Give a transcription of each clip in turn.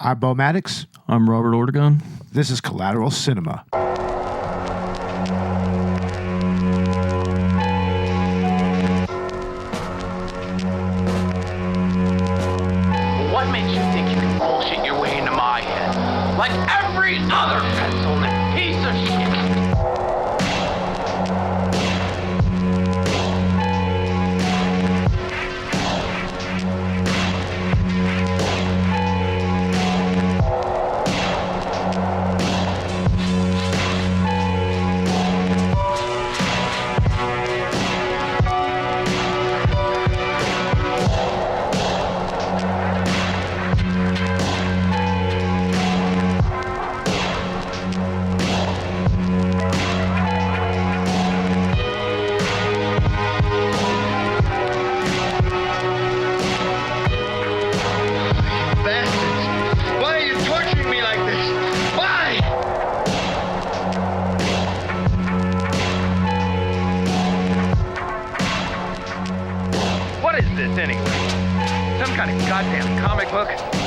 I'm Bo Maddox. I'm Robert Ortegon. This is Collateral Cinema. What makes you think you can bullshit your way into my head? Like every other pencil-neck piece of shit.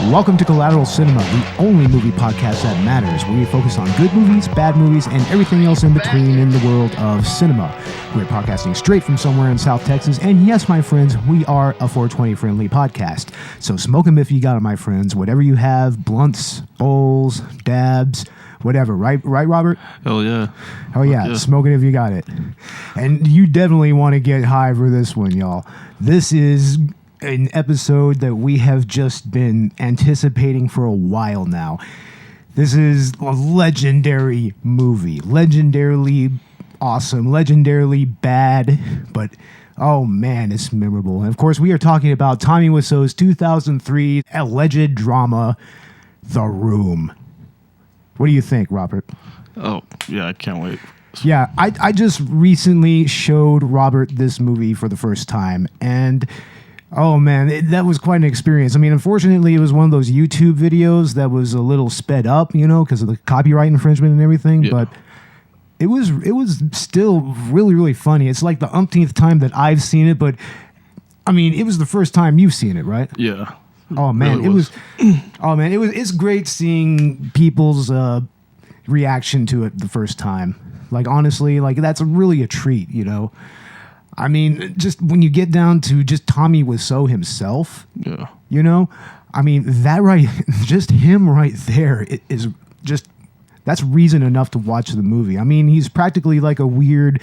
Welcome to Collateral Cinema, the only movie podcast that matters, where we focus on good movies, bad movies, and everything else in between in the world of cinema. We're podcasting straight from somewhere in South Texas, and yes, my friends, we are a 420-friendly podcast. So smoke 'em if you got it, my friends. Whatever you have, blunts, bowls, dabs, whatever. Right, Robert? Hell yeah. Oh yeah, smoke it if you got it. And you definitely want to get high for this one, y'all. This is an episode that we have just been anticipating for a while now. This is a legendary movie. Legendarily awesome. Legendarily bad. But, oh man, it's memorable. And of course, we are talking about Tommy Wiseau's 2003 alleged drama, The Room. What do you think, Robert? Oh, yeah, I can't wait. Yeah, I just recently showed Robert this movie for the first time, and oh man, that was quite an experience. I mean, unfortunately, it was one of those YouTube videos that was a little sped up, you know, because of the copyright infringement and everything. Yeah. But it was still really, really funny. It's like the umpteenth time that I've seen it, but I mean, it was the first time you've seen it, right? Yeah. Oh man, it was. It's great seeing people's reaction to it the first time. Like honestly, like that's really a treat, you know. I mean, just when you get down to just Tommy Wiseau himself, yeah, you know, I mean, that right, just him right there is just, that's reason enough to watch the movie. I mean, he's practically like a weird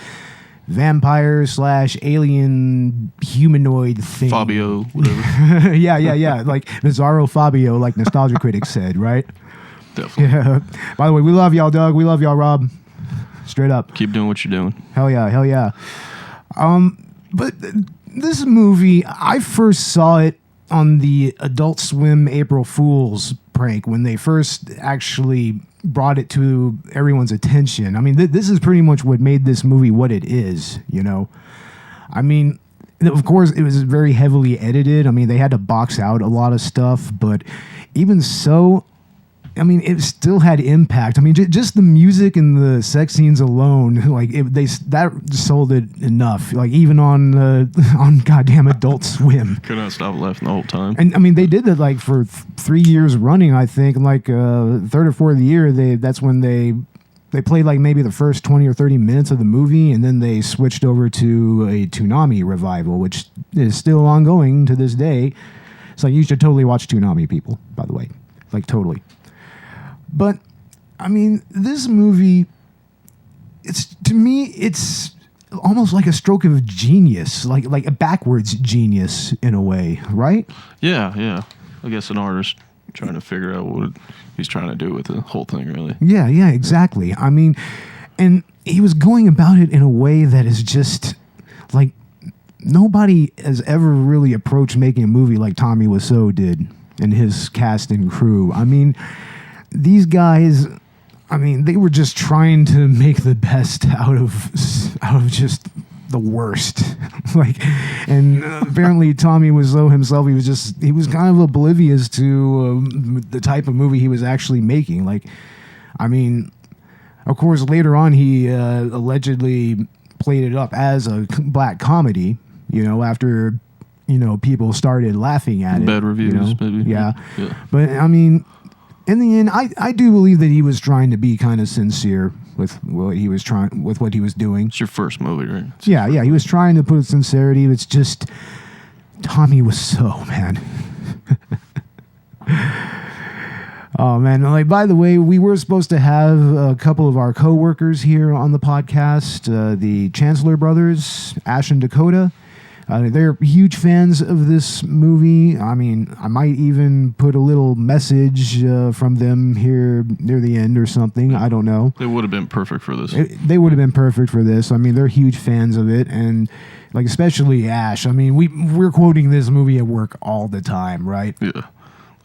vampire / alien humanoid thing. Fabio, whatever. yeah. Like Bizarro Fabio, like Nostalgia Critics said, right? Definitely. Yeah. By the way, we love y'all, Doug. We love y'all, Rob. Straight up. Keep doing what you're doing. Hell yeah. But this movie, I first saw it on the Adult Swim April Fool's prank when they first actually brought it to everyone's attention. I mean, this is pretty much what made this movie what it is, you know? I mean, of course, it was very heavily edited. I mean, they had to box out a lot of stuff, but even so, I mean, it still had impact. I mean, just the music and the sex scenes alone, like that sold it enough. Like even on goddamn Adult Swim. Could not stop laughing the whole time. And I mean, they did that like for 3 years running, I think. Like third or fourth year, that's when they played like maybe the first 20 or 30 minutes of the movie, and then they switched over to a Toonami revival, which is still ongoing to this day. So you should totally watch Toonami, people. By the way, like totally. But, I mean, this movie, to me, it's almost like a stroke of genius, like a backwards genius in a way, right? Yeah. I guess an artist trying to figure out what he's trying to do with the whole thing, really. Yeah, exactly. I mean, and he was going about it in a way that is just, like, nobody has ever really approached making a movie like Tommy Wiseau did and his cast and crew. I mean, these guys, I mean, they were just trying to make the best out of just the worst. Like, and apparently Tommy Wiseau himself, he was kind of oblivious to the type of movie he was actually making. Like, I mean, of course, later on he allegedly played it up as a black comedy, you know, after, you know, people started laughing at it. Bad reviews, you know? maybe. Yeah. But, I mean, in the end, I do believe that he was trying to be kind of sincere with what he was doing. It's your first movie, right? Yeah, he was trying to put sincerity. It's just Tommy Wiseau, man. Oh man! Like, by the way, we were supposed to have a couple of our coworkers here on the podcast, the Chancellor brothers, Ash and Dakota. They're huge fans of this movie. I mean, I might even put a little message from them here near the end or something. I don't know. They would have been perfect for this. They would have been perfect for this. I mean, they're huge fans of it, and like especially Ash. I mean, we're quoting this movie at work all the time, right? Yeah.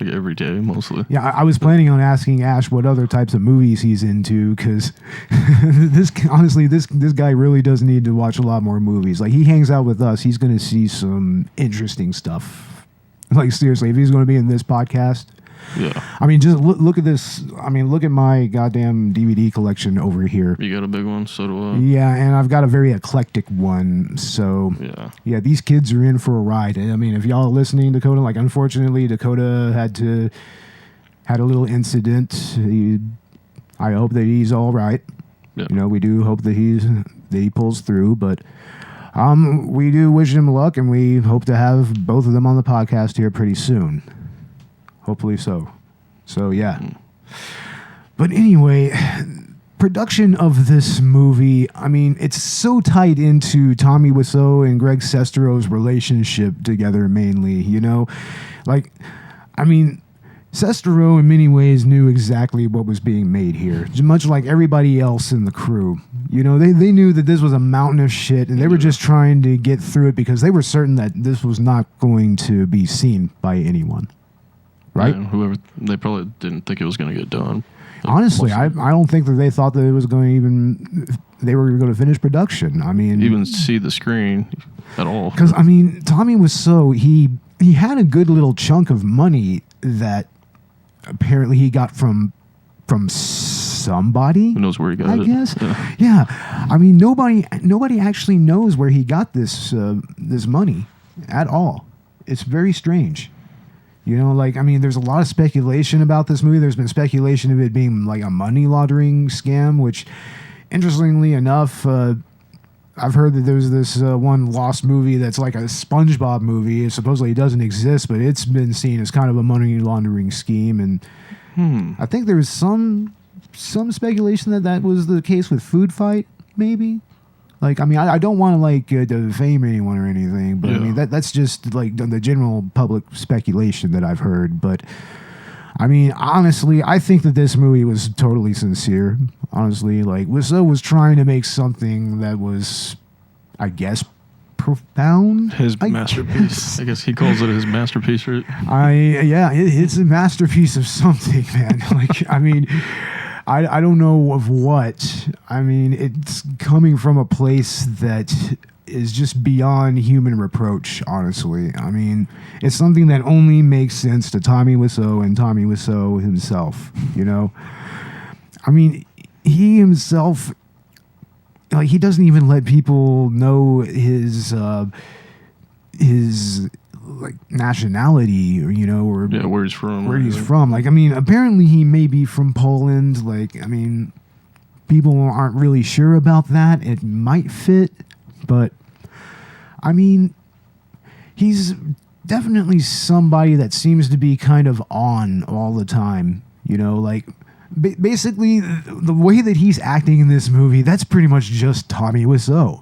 Like every day, mostly. Yeah, I was planning on asking Ash what other types of movies he's into, because this guy really does need to watch a lot more movies. Like, he hangs out with us, he's going to see some interesting stuff. Like, seriously, if he's going to be in this podcast. Yeah. I mean, just look at this. I mean, look at my goddamn DVD collection over here. You got a big one, so do I. Yeah, and I've got a very eclectic one. So, yeah, these kids are in for a ride. I mean, if y'all are listening, Dakota, like, unfortunately, Dakota had a little incident. I hope that he's all right. Yeah. You know, we do hope that he pulls through, but we do wish him luck, and we hope to have both of them on the podcast here pretty soon. Hopefully so. So, yeah. But anyway, production of this movie, I mean, it's so tied into Tommy Wiseau and Greg Sestero's relationship together mainly, you know? Like, I mean, Sestero in many ways knew exactly what was being made here, much like everybody else in the crew. You know, they knew that this was a mountain of shit, and they were just trying to get through it because they were certain that this was not going to be seen by anyone. Right? Yeah, they probably didn't think it was going to get done. Honestly, I don't think that they thought that it was going to they were going to finish production. I mean, even see the screen at all. Because, I mean, Tommy Wiseau, he had a good little chunk of money that apparently he got from somebody. Who knows where he got it? I guess. Yeah. I mean, nobody actually knows where he got this money at all. It's very strange. You know, like, I mean, there's a lot of speculation about this movie. There's been speculation of it being like a money laundering scam, which, interestingly enough, I've heard that there's this one lost movie that's like a SpongeBob movie. It supposedly doesn't exist, but it's been seen as kind of a money laundering scheme. And I think there was some speculation that was the case with Food Fight, maybe. Like, I mean, I don't want to, like, defame anyone or anything, but, I mean, that's just, like, the general public speculation that I've heard. But, I mean, honestly, I think that this movie was totally sincere. Honestly, like, Wiseau was trying to make something that was, I guess, profound. His masterpiece. I guess he calls it his masterpiece, right? It's a masterpiece of something, man. Like, I mean... I don't know of what. I mean, it's coming from a place that is just beyond human reproach, honestly. I mean, it's something that only makes sense to Tommy Wiseau and Tommy Wiseau himself, you know? I mean, he himself, like, he doesn't even let people know his like nationality, or, you know, or where he's from. Like, I mean, apparently he may be from Poland. Like, I mean, people aren't really sure about that. It might fit, but I mean, he's definitely somebody that seems to be kind of on all the time, you know, like basically the way that he's acting in this movie, that's pretty much just Tommy Wiseau.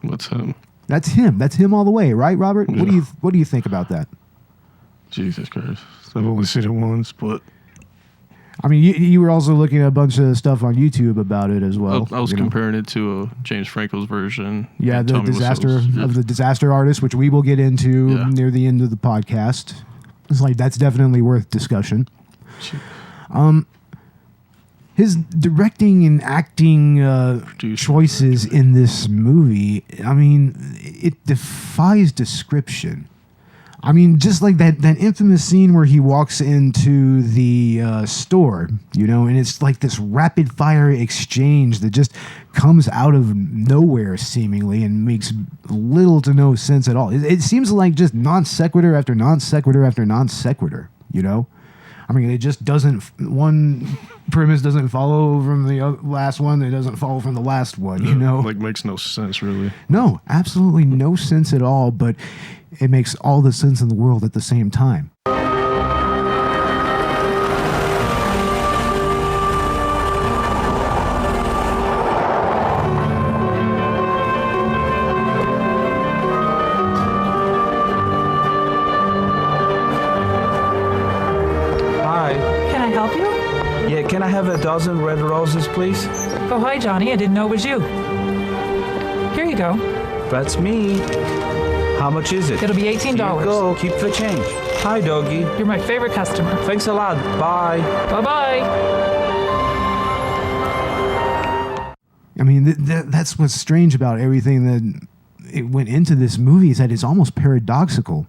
That's him. That's him all the way, right, Robert? Yeah. What do you think about that? Jesus Christ. I've only seen it once, but... I mean, you were also looking at a bunch of stuff on YouTube about it as well. I was comparing it to James Franco's version. Yeah, the disaster artist, which we will get into near the end of the podcast. It's like, that's definitely worth discussion. His directing and acting choices in this movie, I mean, it defies description. I mean, just like that infamous scene where he walks into the store, you know, and it's like this rapid fire exchange that just comes out of nowhere seemingly and makes little to no sense at all. It seems like just non sequitur after non sequitur after non sequitur, you know? I mean, it just doesn't. One premise doesn't follow from the last one. It doesn't follow from the last one. You know, like makes no sense really. No, absolutely no sense at all. But it makes all the sense in the world at the same time. Can I have a dozen red roses, please? Oh, hi, Johnny. I didn't know it was you. Here you go. That's me. How much is it? It'll be $18. Here you go. Keep the change. Hi, doggy. You're my favorite customer. Thanks a lot. Bye. Bye-bye. I mean, that's what's strange about everything that it went into this movie is that it's almost paradoxical.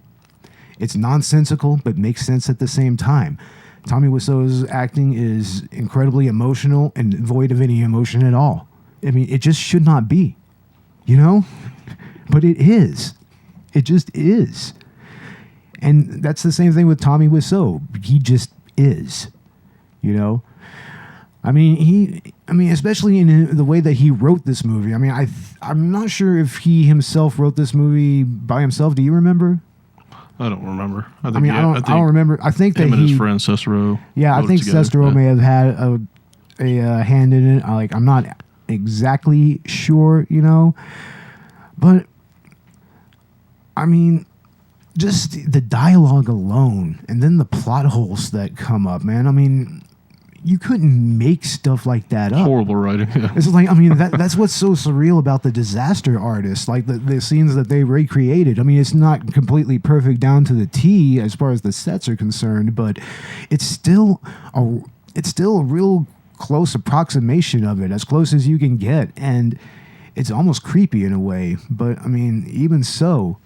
It's nonsensical, but makes sense at the same time. Tommy Wiseau's acting is incredibly emotional and void of any emotion at all. I mean, it just should not be, you know? But it is. It just is. And that's the same thing with Tommy Wiseau. He just is, you know? I mean, especially in the way that he wrote this movie. I mean, I'm not sure if he himself wrote this movie by himself. Do you remember? I don't remember. I don't remember. I think that him and his friend Cestaro. Yeah, I think Cestaro may have had a hand in it. I'm not exactly sure, you know, but I mean, just the dialogue alone, and then the plot holes that come up, man. I mean, you couldn't make stuff like that up. Horrible writing. Yeah. It's like, I mean, that's what's so surreal about the Disaster Artist, like the scenes that they recreated. I mean, it's not completely perfect down to the T as far as the sets are concerned, but it's still a real close approximation of it, as close as you can get, and it's almost creepy in a way. But I mean, even so,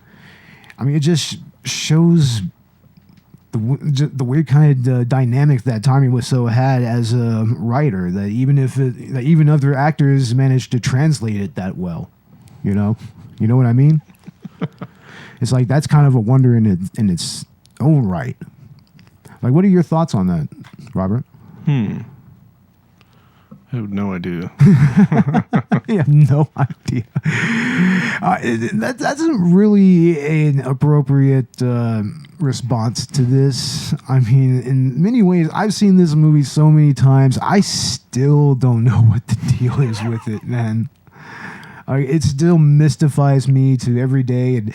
I mean, it just shows the weird kind of dynamic that Tommy Wiseau had as a writer, that even other actors managed to translate it that well, you know what I mean? It's like, that's kind of a wonder in its own right. Like, what are your thoughts on that, Robert? I have no idea. You have no idea. That's really an appropriate response to this. I mean, in many ways, I've seen this movie so many times. I still don't know what the deal is with it, man. It still mystifies me to every day. And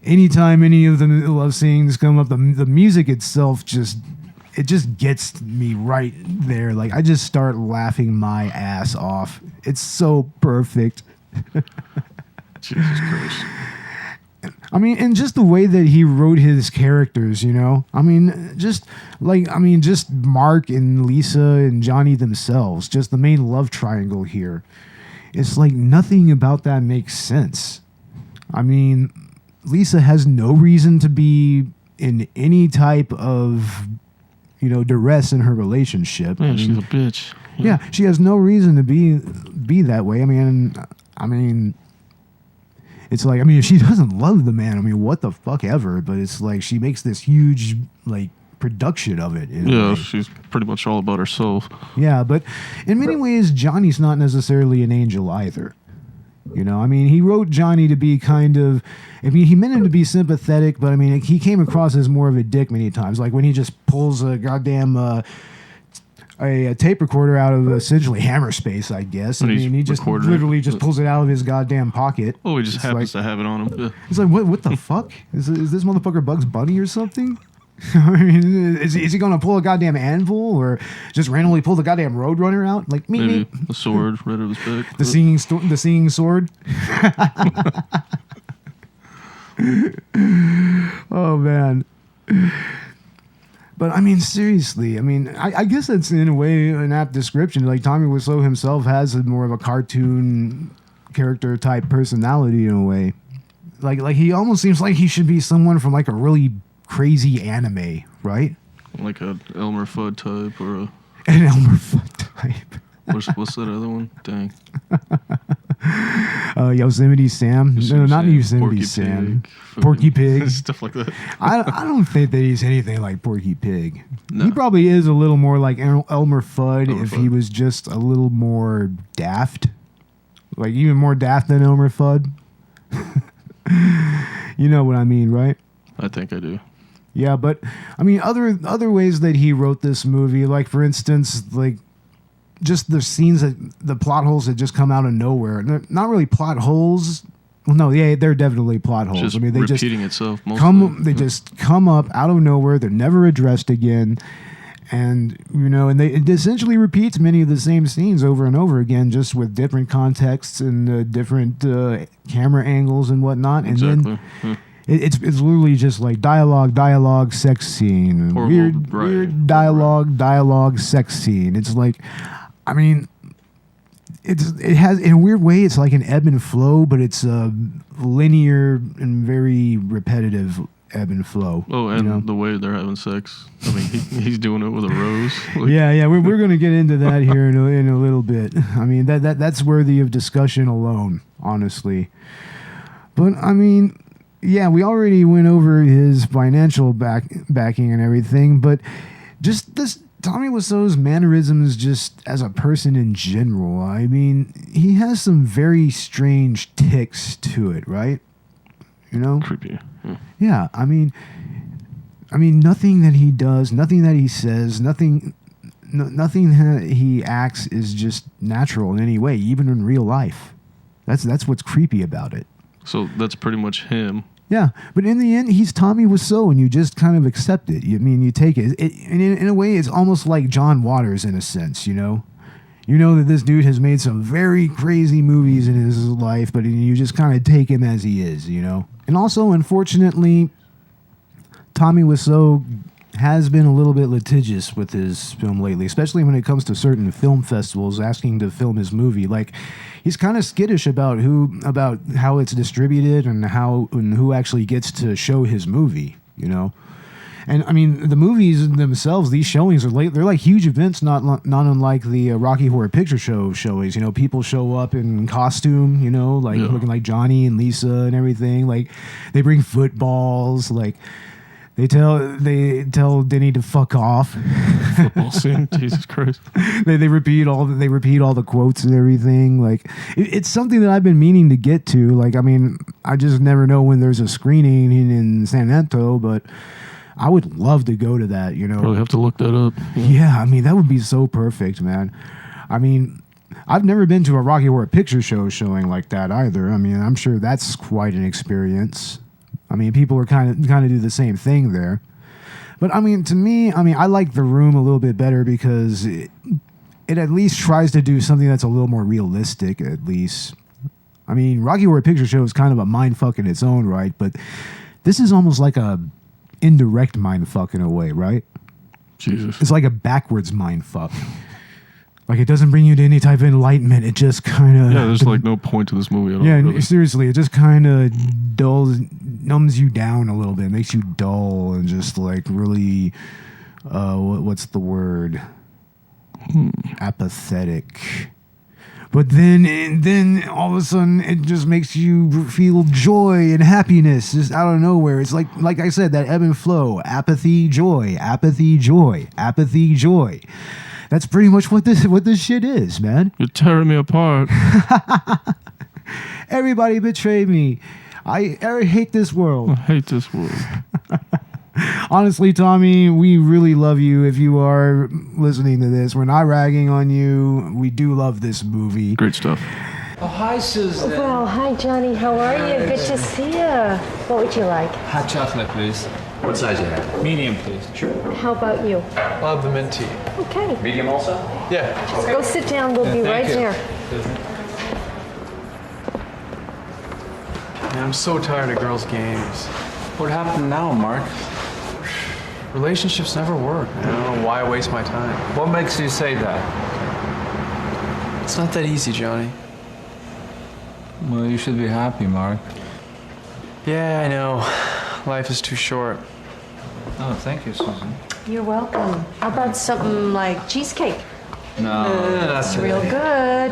anytime any of the love scenes come up, the music itself just gets me right there. Like, I just start laughing my ass off. It's so perfect. Jesus Christ. I mean, and just the way that he wrote his characters, you know? I mean, just Mark and Lisa and Johnny themselves, just the main love triangle here. It's like nothing about that makes sense. I mean, Lisa has no reason to be in any type of, duress in her relationship. Yeah, she's a bitch. Yeah, she has no reason to be that way. I mean, it's like, if she doesn't love the man, what the fuck ever. But it's like she makes this huge production of it. Yeah, she's pretty much all about herself. Yeah, but in many ways, Johnny's not necessarily an angel either. He wrote Johnny to be kind of, he meant him to be sympathetic, but he came across as more of a dick many times. Like when he just pulls a goddamn a tape recorder out of essentially hammer space, I guess. He just literally just pulls it out of his goddamn pocket. Oh, he just happens to have it on him. Yeah. He's like, what the fuck? Is this motherfucker Bugs Bunny or something? Is he going to pull a goddamn anvil or just randomly pull the goddamn Roadrunner out? Like, maybe a sword right at his back. The singing sword. Oh man. But seriously, I guess that's in a way an apt description. Like Tommy Wiseau himself has more of a cartoon character type personality in a way. Like he almost seems like he should be someone from like a really crazy anime, right? Like a Elmer Fudd type or an Elmer Fudd type. What's that other one? Dang. Yosemite Sam. No, not Yosemite Porky Sam. Pig, Porky Pig. stuff like that. I don't think that he's anything like Porky Pig. No. He probably is a little more like Elmer Fudd Elmer if Fudd. he was just a little more daft. Like even more daft than Elmer Fudd. You know what I mean, right? I think I do. Yeah, but I mean other ways that he wrote this movie, like for instance, like just the scenes that the plot holes that just come out of nowhere. They're not really plot holes. Well, no, yeah, they're definitely plot holes. Just I mean, they repeating itself mostly. just come up out of nowhere. They're never addressed again. And, you know, and it essentially repeats many of the same scenes over and over again, just with different contexts and different camera angles and whatnot. And Exactly. then it's literally just like dialogue, sex scene. Horrible, right. Weird dialogue, sex scene. It's like, I mean, it has, in a weird way, it's like an ebb and flow, but it's a linear and very repetitive ebb and flow. Oh, and you know? the way they're having sex. I mean, he's doing it with a rose. Like, Yeah, we're going to get into that here in a little bit. I mean, that's worthy of discussion alone, honestly. But I mean, yeah, we already went over his financial backing and everything, but just this Tommy Wiseau's mannerisms just as a person in general. I mean, he has some very strange tics to it, right? You know? Creepy. Yeah. Yeah, I mean, nothing that he does, nothing that he says, nothing that he acts is just natural in any way, even in real life. That's what's creepy about it. So that's pretty much him. Yeah, but in the end, he's Tommy Wiseau, and you just kind of accept it. I mean, you take it. And in a way, it's almost like John Waters in a sense, you know? You know that this dude has made some very crazy movies in his life, but you just kind of take him as he is, you know? And also, unfortunately, Tommy Wiseau has been a little bit litigious with his film lately, especially when it comes to certain film festivals asking to film his movie. Like, he's kind of skittish about how it's distributed and who actually gets to show his movie, you know? And I mean, the movies themselves, they're like huge events, not unlike the Rocky Horror Picture Show showings. You know, people show up in costume, you know, like looking like Johnny and Lisa and everything. Like, they bring footballs, like. They tell Denny to fuck off. Football scene. Jesus Christ. they repeat all the quotes and everything. Like it's something that I've been meaning to get to. Like, I mean, I just never know when there's a screening in San Antonio, but I would love to go to that. You know, Probably have to look that up. yeah, I mean that would be so perfect, man. I mean, I've never been to a Rocky Horror Picture Show showing like that either. I mean, I'm sure that's quite an experience. I mean, people are kind of do the same thing there. But, I mean, to me, I like The Room a little bit better because it at least tries to do something that's a little more realistic, at least. I mean, Rocky Horror Picture Show is kind of a mindfuck in its own right, but this is almost like a indirect mindfuck in a way, right? Jesus. It's like a backwards mindfuck. Like, it doesn't bring you to any type of enlightenment. It just kind of... Yeah, there's like no point to this movie at all. Yeah, really. seriously, it just kind of numbs you down a little bit, makes you dull and just like really, what's the word? Apathetic. But then all of a sudden, it just makes you feel joy and happiness just out of nowhere. It's like I said, that ebb and flow, apathy, joy, apathy, joy, apathy, joy. That's pretty much what this shit is, man. You're tearing me apart. Everybody betrayed me. I hate this world. I hate this world. Honestly, Tommy, we really love you if you are listening to this. We're not ragging on you. We do love this movie. Great stuff. Oh, hi, Susan. Well, hi, Johnny. How are you? Good to see you. What would you like? Hot chocolate, please. What size you have? Medium, please. Sure. How about you? I'll have the mint tea. Okay. Medium also? Yeah. Just go sit down. We'll be right you. there. Man, I'm so tired of girls' games. What happened now, Mark? Relationships never work. I don't know why I waste my time. What makes you say that? It's not that easy, Johnny. Well, you should be happy, Mark. Yeah, I know. Life is too short. Oh, thank you, Susan. You're welcome. How about something like cheesecake? No. That's Real good.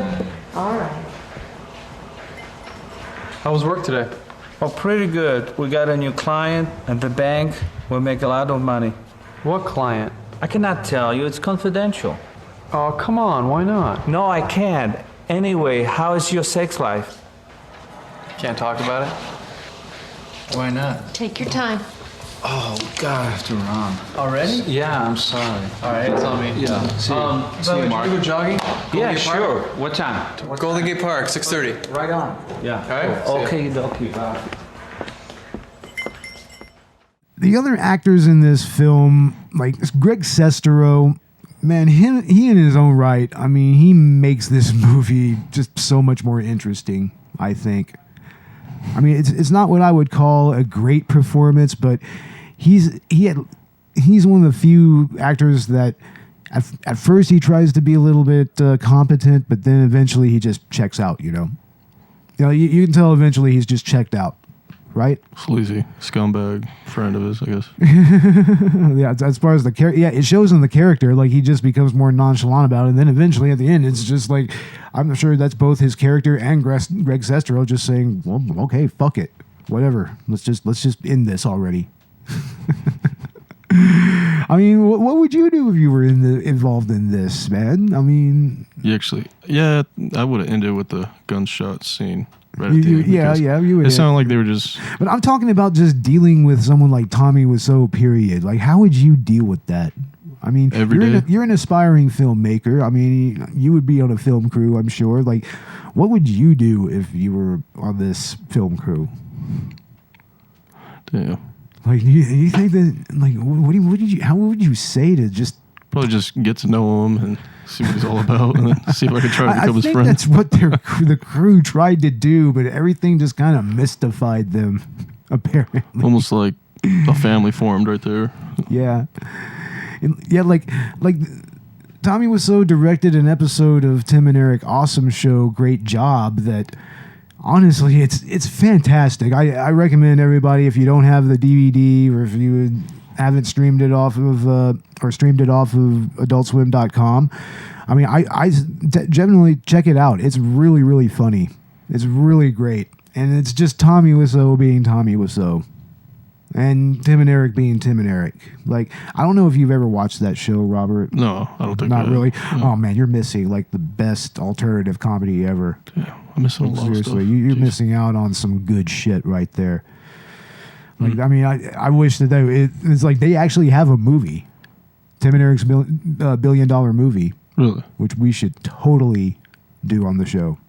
All right. How was work today? Well, pretty good. We got a new client at the bank. We'll make a lot of money. What client? I cannot tell you. It's confidential. Oh, come on. Why not? No, I can't. Anyway, how is your sex life? Can't talk about it? Why not? Take your time. Oh, God, I have to run. Already? Yeah, I'm sorry. All right, tell me. Yeah, see you. See you, Mark. Can we go jogging? Yeah, sure. What time? Golden Gate Park, 6:30. Right on. Yeah. All right. See ya. Okay. The other actors in this film, like Greg Sestero, man, he in his own right, I mean, he makes this movie just so much more interesting, I think. I mean, it's not what I would call a great performance, but he's one of the few actors that at first he tries to be a little bit competent, but then eventually he just checks out, you know. You can tell eventually he's just checked out, right? Sleazy scumbag friend of his, I guess. Yeah, as far as the character, yeah, it shows in the character, like he just becomes more nonchalant about it, and then eventually at the end, it's just like, I'm sure that's both his character and Greg Sestero just saying, well, okay, fuck it, whatever, let's just end this already. I mean, what would you do if you were involved in this, man? I mean, I would have ended with the gunshot scene. Right at the end, you would. It sounded like they were just. But I'm talking about just dealing with someone like Tommy Wiseau, period. Like, how would you deal with that? I mean, you're an aspiring filmmaker. I mean, you would be on a film crew, I'm sure. Like, what would you do if you were on this film crew? Yeah. Like, you think that, like, how would you say to just Probably just get to know him and see what he's all about, and then see if I can try to become his friend. That's what the crew tried to do, but everything just kind of mystified them, apparently. Almost like a family formed right there. Yeah. Yeah, like Tommy Wiseau directed an episode of Tim and Eric Awesome Show, Great Job, that honestly it's fantastic. I recommend everybody, if you don't have the DVD or if you haven't streamed it off of adultswim.com, I mean, I generally check it out. It's really, really funny. It's really great. And it's just Tommy Wiseau being Tommy Wiseau. And Tim and Eric being Tim and Eric. Like, I don't know if you've ever watched that show, Robert. No, I don't think Not really. No. Oh man, you're missing like the best alternative comedy ever. Yeah, I'm missing a lot of stuff. Seriously, you're missing out on some good shit right there. Like, I mean, I wish that it's like they actually have a movie, Tim and Eric's $1 billion movie. Really? Which we should totally do on the show.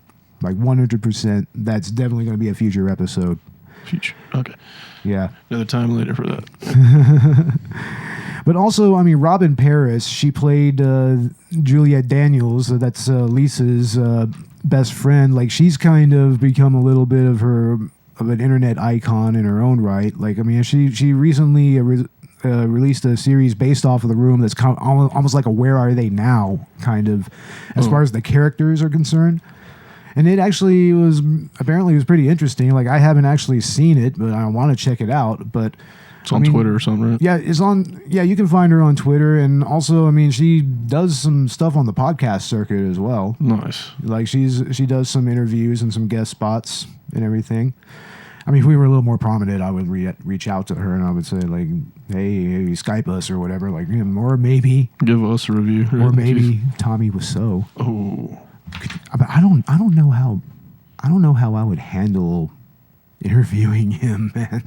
Like 100%. That's definitely going to be a future episode. Future. Okay. Yeah. Another time later for that. But also, I mean, Robin Paris, she played Julliette Daniels. So that's Lisa's best friend. Like, she's kind of become a little bit of an internet icon in her own right. Like, I mean, she recently released a series based off of The Room that's kind of almost like a Where Are They Now kind of, as far as the characters are concerned. And it actually was pretty interesting. Like, I haven't actually seen it, but I want to check it out. But it's on Twitter or something, right? Yeah, it's on. Yeah, you can find her on Twitter, and also, I mean, she does some stuff on the podcast circuit as well. Nice. Like, she does some interviews and some guest spots and everything. I mean, if we were a little more prominent, I would reach out to her and I would say, like, hey, Skype us or whatever, like, or maybe give us a review, or maybe Tommy Wiseau. Oh. But I don't know how I would handle interviewing him, man.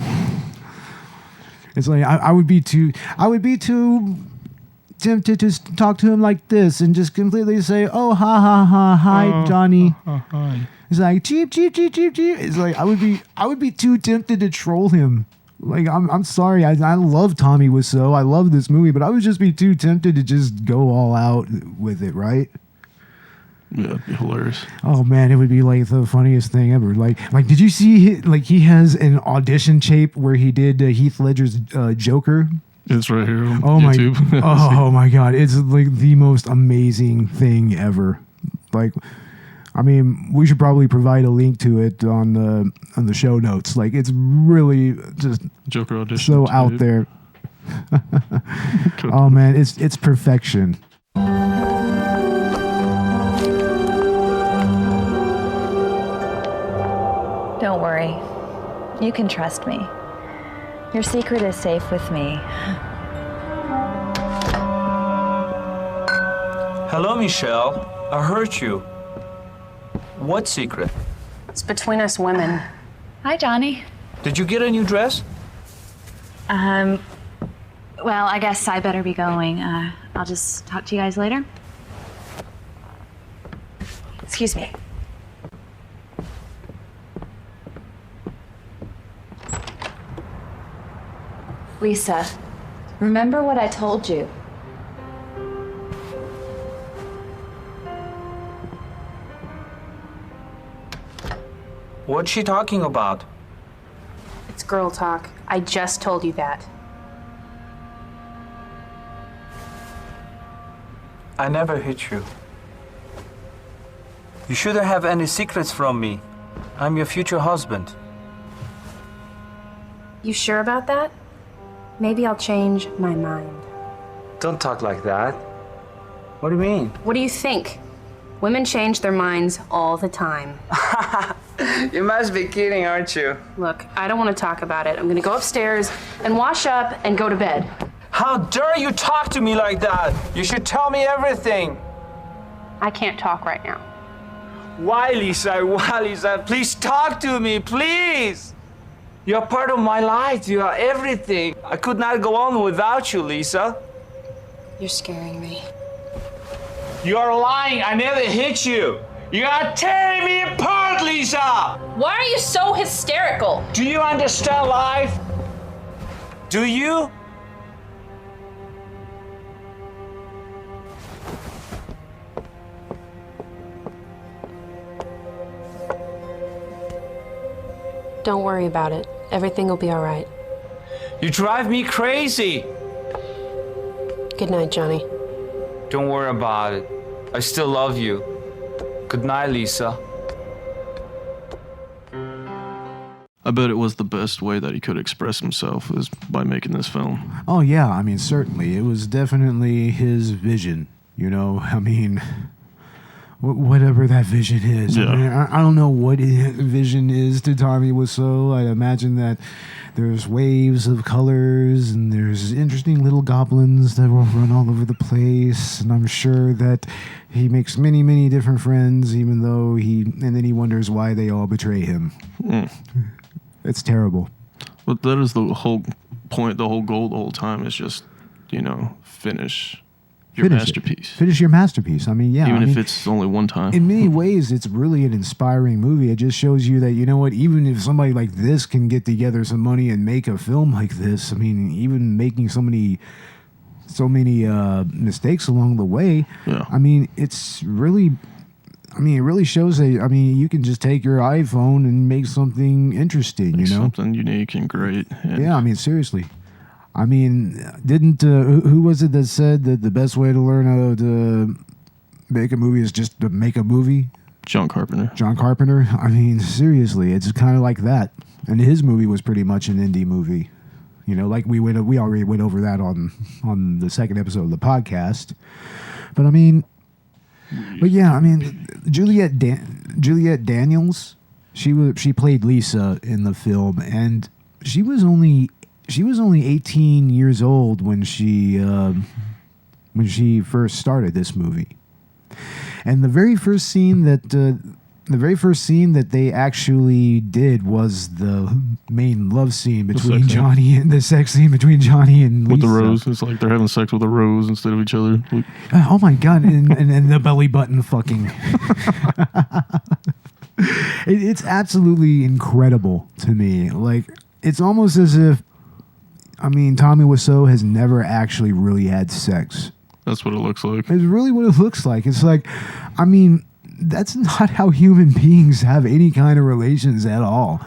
It's like I would be too tempted to talk to him like this and just completely say, "Oh, hi, Johnny." Hi. It's like cheep. It's like I would be too tempted to troll him. Like, I'm sorry, I love Tommy Wiseau, I love this movie, but I would just be too tempted to just go all out with it, right? Yeah, it'd be hilarious. Oh man, it would be like the funniest thing ever. Like, did you see? He has an audition tape where he did Heath Ledger's Joker. It's right here on YouTube. YouTube. My god, it's like the most amazing thing ever. Like, I mean, we should probably provide a link to it on the show notes. Like, it's really just Joker audition. So out there. Oh man, it's perfection. Don't worry. worry. You can trust me. Your secret is safe with me. Hello, Michelle. I hurt you. What secret? It's between us women. Hi, Johnny. Did you get a new dress? Well, I guess I better be going. I'll just talk to you guys later. Excuse me. Lisa, remember what I told you. What's she talking about? It's girl talk. I just told you that. I never hit you. You shouldn't have any secrets from me. I'm your future husband. You sure about that? Maybe I'll change my mind. Don't talk like that. What do you mean? What do you think? Women change their minds all the time. You must be kidding, aren't you? Look, I don't want to talk about it. I'm gonna go upstairs and wash up and go to bed. How dare you talk to me like that? You should tell me everything. I can't talk right now. Why, Lisa? Why, Lisa? Please talk to me, please. You're part of my life. You are everything. I could not go on without you, Lisa. You're scaring me. You are lying. I never hit you. You are tearing me apart, Lisa. Why are you so hysterical? Do you understand life? Do you? Don't worry about it. Everything will be all right. You drive me crazy. Good night, Johnny. Don't worry about it. I still love you. Good night, Lisa. I bet it was the best way that he could express himself is by making this film. Oh, yeah. I mean, certainly. It was definitely his vision, you know? I mean, whatever that vision is. Yeah. I mean, I don't know what vision is to Tommy Wiseau. I imagine that there's waves of colors and there's interesting little goblins that will run all over the place. And I'm sure that he makes many, many different friends, even though and then he wonders why they all betray him. It's terrible. But that is the whole point, the whole goal the whole time is just, finish your masterpiece. Finish your masterpiece. I mean, yeah. Even if it's only one time. In many ways, it's really an inspiring movie. It just shows you that, you know what, even if somebody like this can get together some money and make a film like this, I mean, even making so many mistakes along the way, Yeah. I mean, it's really... I mean, it really shows that, you can just take your iPhone and make something interesting, Make something unique and great. And Yeah, I mean, seriously. I mean, didn't, who was it that said that the best way to learn how to make a movie is just to make a movie? John Carpenter. John Carpenter? I mean, seriously, it's kind of like that. And his movie was pretty much an indie movie. You know, like we already went over that on the second episode of the podcast. But I mean... But yeah, I mean, Julliette Daniels, she played Lisa in the film, and she was only 18 years old when she first started this movie. And the very first scene that they actually did was the main love scene between the sex scene between Johnny and Lisa. With the rose. It's like they're having sex with a rose instead of each other. Oh my God. And the belly button fucking. It's absolutely incredible to me. Like, it's almost as if, Tommy Wiseau has never actually really had sex. That's what it looks like. It's really what it looks like. It's like, that's not how human beings have any kind of relations at all.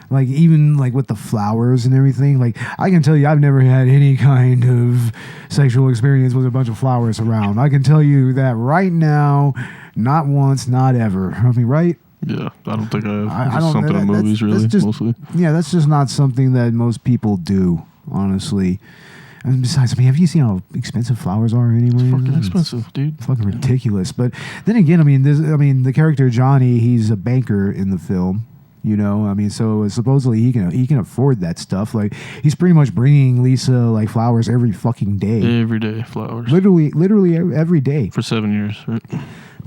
Like, even like with the flowers and everything. Like, I can tell you, I've never had any kind of sexual experience with a bunch of flowers around. I can tell you that right now, not once, not ever. I mean, right? Yeah, I don't think I have. I don't something know. in movies, really, mostly. Yeah, that's just not something that most people do, honestly. And besides, have you seen how expensive flowers are anyway? Fucking expensive, dude. Fucking ridiculous. But then again, the character Johnny, he's a banker in the film. You know, I mean, so supposedly he can afford that stuff. Like, he's pretty much bringing Lisa like flowers every fucking day. Every day, flowers. Literally every day For 7 years, right?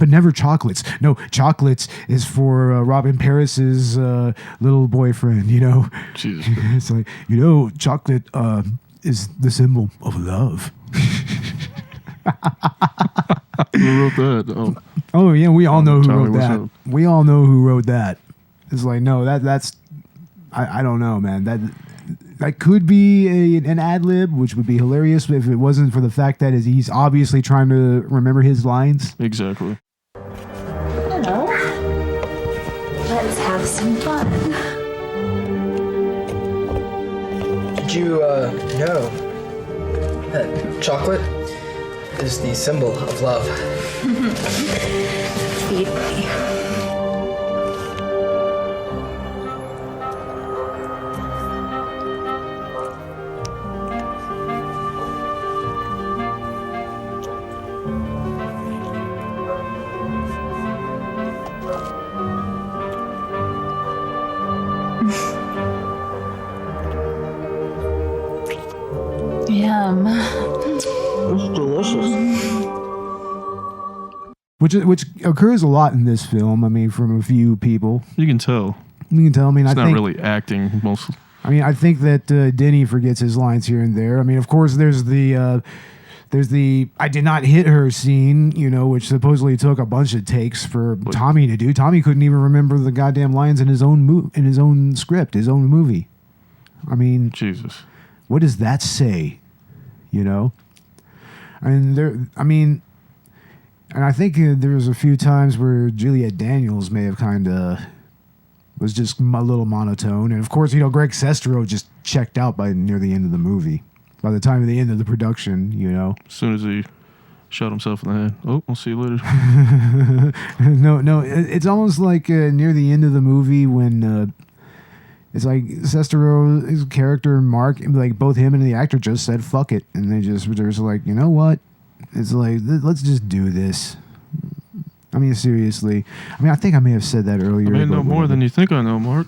but never chocolates. No, chocolates is for Robin Paris's little boyfriend. You know, Jesus. it's like, you know, chocolate is the symbol of love. Who wrote that? Oh yeah, we all know who Tommy wrote that. Wiseau. We all know who wrote that. It's like, no, that's I don't know, man. That could be an ad lib, which would be hilarious if it wasn't for the fact that he's obviously trying to remember his lines. Exactly. Hello. Let's have some fun. Did you know that chocolate is the symbol of love? Feed me. Yum. It's delicious. Which occurs a lot in this film. I mean, from a few people. You can tell. You can tell. I mean, It's I not think really acting most. I think that Denny forgets his lines here and there. I mean, of course, there's the I did not hit her scene, you know, which supposedly took a bunch of takes for Tommy to do. Tommy couldn't even remember the goddamn lines in his own script, his own movie. I mean, Jesus. what does that say? You know, and I think there was a few times where Julliette Daniels may have kind of was just a little monotone, and of course, you know, Greg Sestero just checked out by near the end of the movie. By the time of the end of the production, you know. As soon as he shot himself in the head. Oh, I'll see you later. No, it's almost like near the end of the movie when it's like Sestero's character, Mark, like both him and the actor just said fuck it, and they're just like, you know what? It's like, let's just do this. I mean, seriously. I mean, I think I may have said that earlier. I may know more than you think I know, Mark.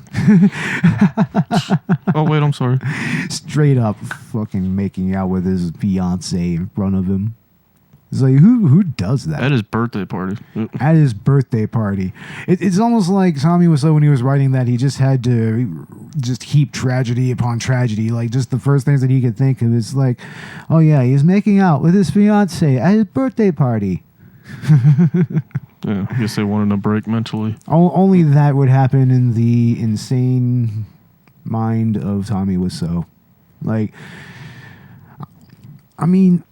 Oh, wait, I'm sorry. Straight up fucking making out with his fiance in front of him. It's like, who does that? At his birthday party. At his birthday party. It's almost like Tommy Wiseau, when he was writing that, he just had to just heap tragedy upon tragedy. Like, just the first things that he could think of is like, oh yeah, he's making out with his fiance at his birthday party. Yeah, I guess they wanted a break mentally. Only that would happen in the insane mind of Tommy Wiseau. Like, I mean,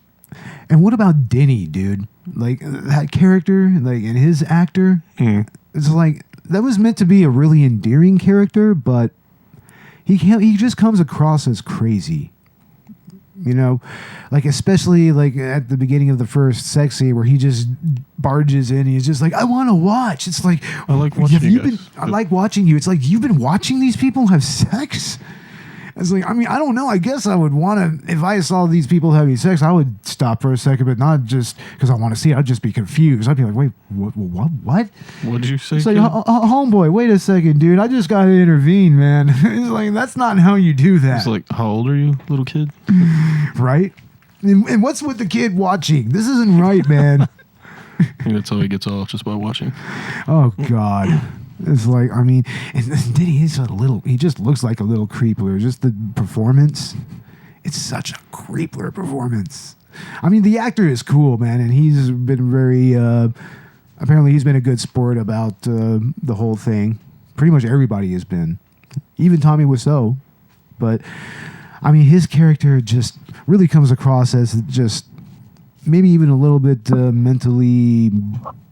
and what about Denny, dude? Like, that character, like, and his actor, it's like, that was meant to be a really endearing character, but he just comes across as crazy. You know, like, especially like at the beginning of the first sex scene where he just barges in and he's just like, I want to watch. It's like, I like watching you guys. I like watching you. It's like, you've been watching these people have sex? It's like, I mean, I don't know. I guess I would want to, if I saw these people having sex, I would stop for a second, but not just because I want to see it. I'd just be confused. I'd be like, wait, what? What did you say? It's like, homeboy, wait a second, dude. I just got to intervene, man. It's like, that's not how you do that. It's like, how old are you, little kid? Right? And what's with the kid watching? This isn't right, man. I think that's how he gets off, just by watching. Oh, God. It's like, I mean, and Diddy is he just looks like a little creepler. Just the performance, it's such a creepler performance. I mean, the actor is cool, man, and he's been very, apparently he's been a good sport about the whole thing. Pretty much everybody has been, even Tommy Wiseau. But, I mean, his character just really comes across as just maybe even a little bit mentally,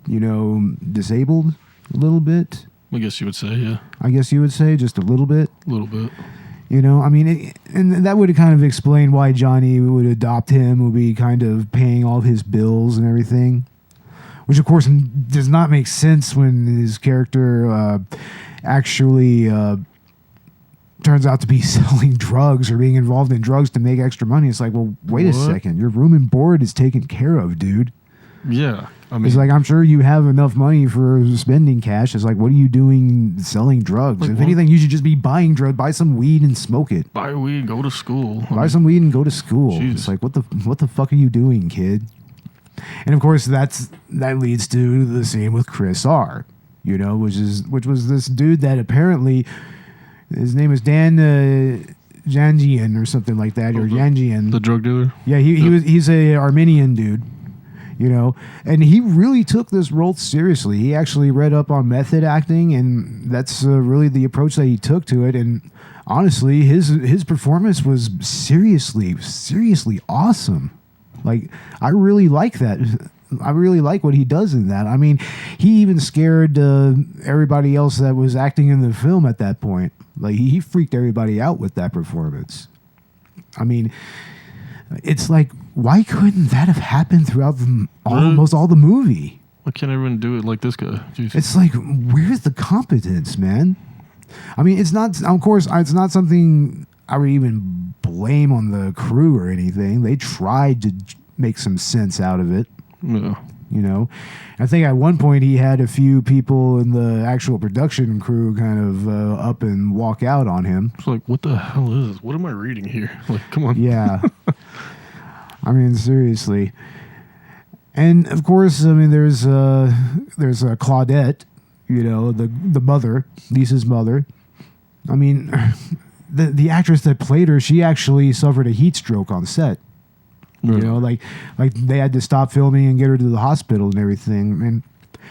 you know, disabled a little bit. I guess you would say, yeah. I guess you would say just a little bit. A little bit. You know, I mean, and that would kind of explain why Johnny would adopt him, would be kind of paying all of his bills and everything. Which, of course, does not make sense when his character actually turns out to be selling drugs or being involved in drugs to make extra money. It's like, well, wait a second. Your room and board is taken care of, dude. Yeah. I mean, It's like, I'm sure you have enough money for spending cash. It's like, what are you doing selling drugs? Like, if what? anything, you should just be buying drugs. Buy some weed and smoke it. buy weed, go to school. Buy some weed and go to school. Jeez. It's like, what the fuck are you doing, kid? And of course, that leads to the scene with Chris R. You know, which was this dude that apparently his name is Dan Janjian or something like that, or Janjian. The drug dealer? Yeah, he's a Armenian dude. You know, and he really took this role seriously. He actually read up on method acting, and that's really the approach that he took to it. And honestly, his performance was seriously awesome. Like, I really like that. I really like what he does in that. I mean, he even scared everybody else that was acting in the film at that point. Like, he freaked everybody out with that performance. I mean, it's like, why couldn't that have happened throughout almost all the movie? Why can't everyone do it like this guy? Jeez. It's like, where's the competence, man? I mean, it's not, of course, it's not something I would even blame on the crew or anything. They tried to make some sense out of it. Yeah. You know, I think at one point he had a few people in the actual production crew kind of up and walk out on him. It's like, what the hell is this? What am I reading here? Like, come on. Yeah. I mean, seriously. And of course, I mean, there's Claudette, you know, the mother, Lisa's mother. I mean, the actress that played her, she actually suffered a heat stroke on set. You know, like they had to stop filming and get her to the hospital and everything. And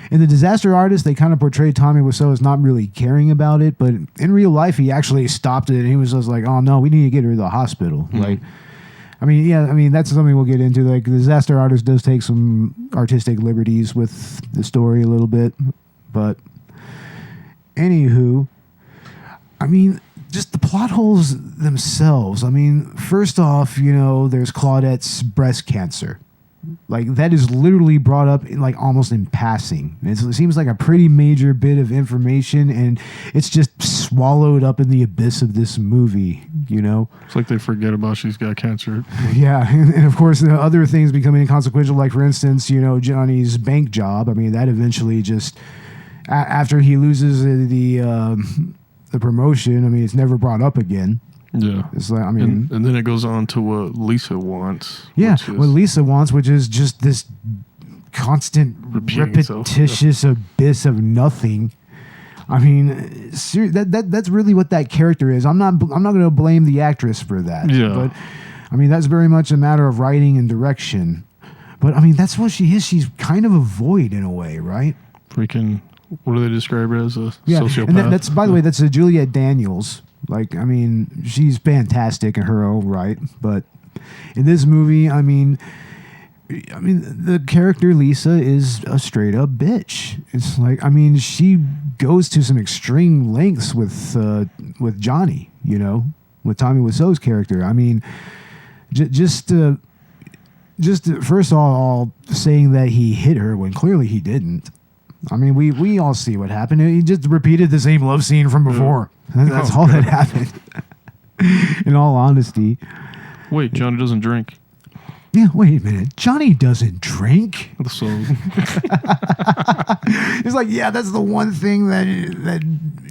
in The Disaster Artist, they kind of portrayed Tommy Wiseau as not really caring about it, but in real life, he actually stopped it and he was just like, "Oh no, we need to get her to the hospital." Mm-hmm. Like, I mean, that's something we'll get into. Like, The Disaster Artist does take some artistic liberties with the story a little bit, but anywho, I mean, just the plot holes themselves. I mean, first off, you know, there's Claudette's breast cancer. Like, that is literally brought up in, like, almost in passing. It seems like a pretty major bit of information, and it's just swallowed up in the abyss of this movie, you know? It's like they forget about she's got cancer. Yeah, and of course, the other things become inconsequential, like, for instance, you know, Johnny's bank job. I mean, that eventually just, after he loses the promotion, I mean, it's never brought up again. Yeah. It's like, I mean, and then it goes on to what Lisa wants. Yeah, what Lisa wants, which is just this constant, repetitious abyss of nothing. I mean, that's really what that character is. I'm not going to blame the actress for that. Yeah. But I mean, that's very much a matter of writing and direction. But I mean, that's what she is. She's kind of a void in a way, right? Freaking, what do they describe her as? A sociopath? And that's, by the way, that's a Julliette Daniels. Like, I mean, she's fantastic in her own right, but in this movie, I mean, the character Lisa is a straight up bitch. It's like, I mean, she goes to some extreme lengths with Johnny, you know, with Tommy Wiseau's character. I mean, just first of all, saying that he hit her when clearly he didn't. I mean, we all see what happened. He just repeated the same love scene from before. That's all that happened. In all honesty. Wait, Johnny doesn't drink. Yeah, wait a minute. Johnny doesn't drink. So it's like, yeah, that's the one thing that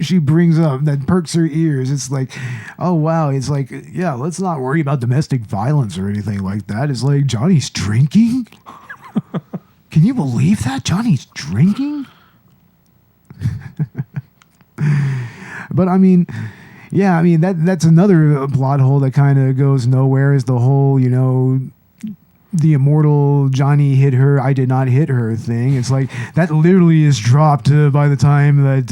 she brings up that perks her ears. It's like, oh wow, it's like, yeah, let's not worry about domestic violence or anything like that. It's like, Johnny's drinking? Can you believe that? Johnny's drinking? But I mean, yeah, I mean, that's another plot hole that kind of goes nowhere, is the whole, you know, the immortal Johnny hit her, I did not hit her thing. It's like, that literally is dropped by the time that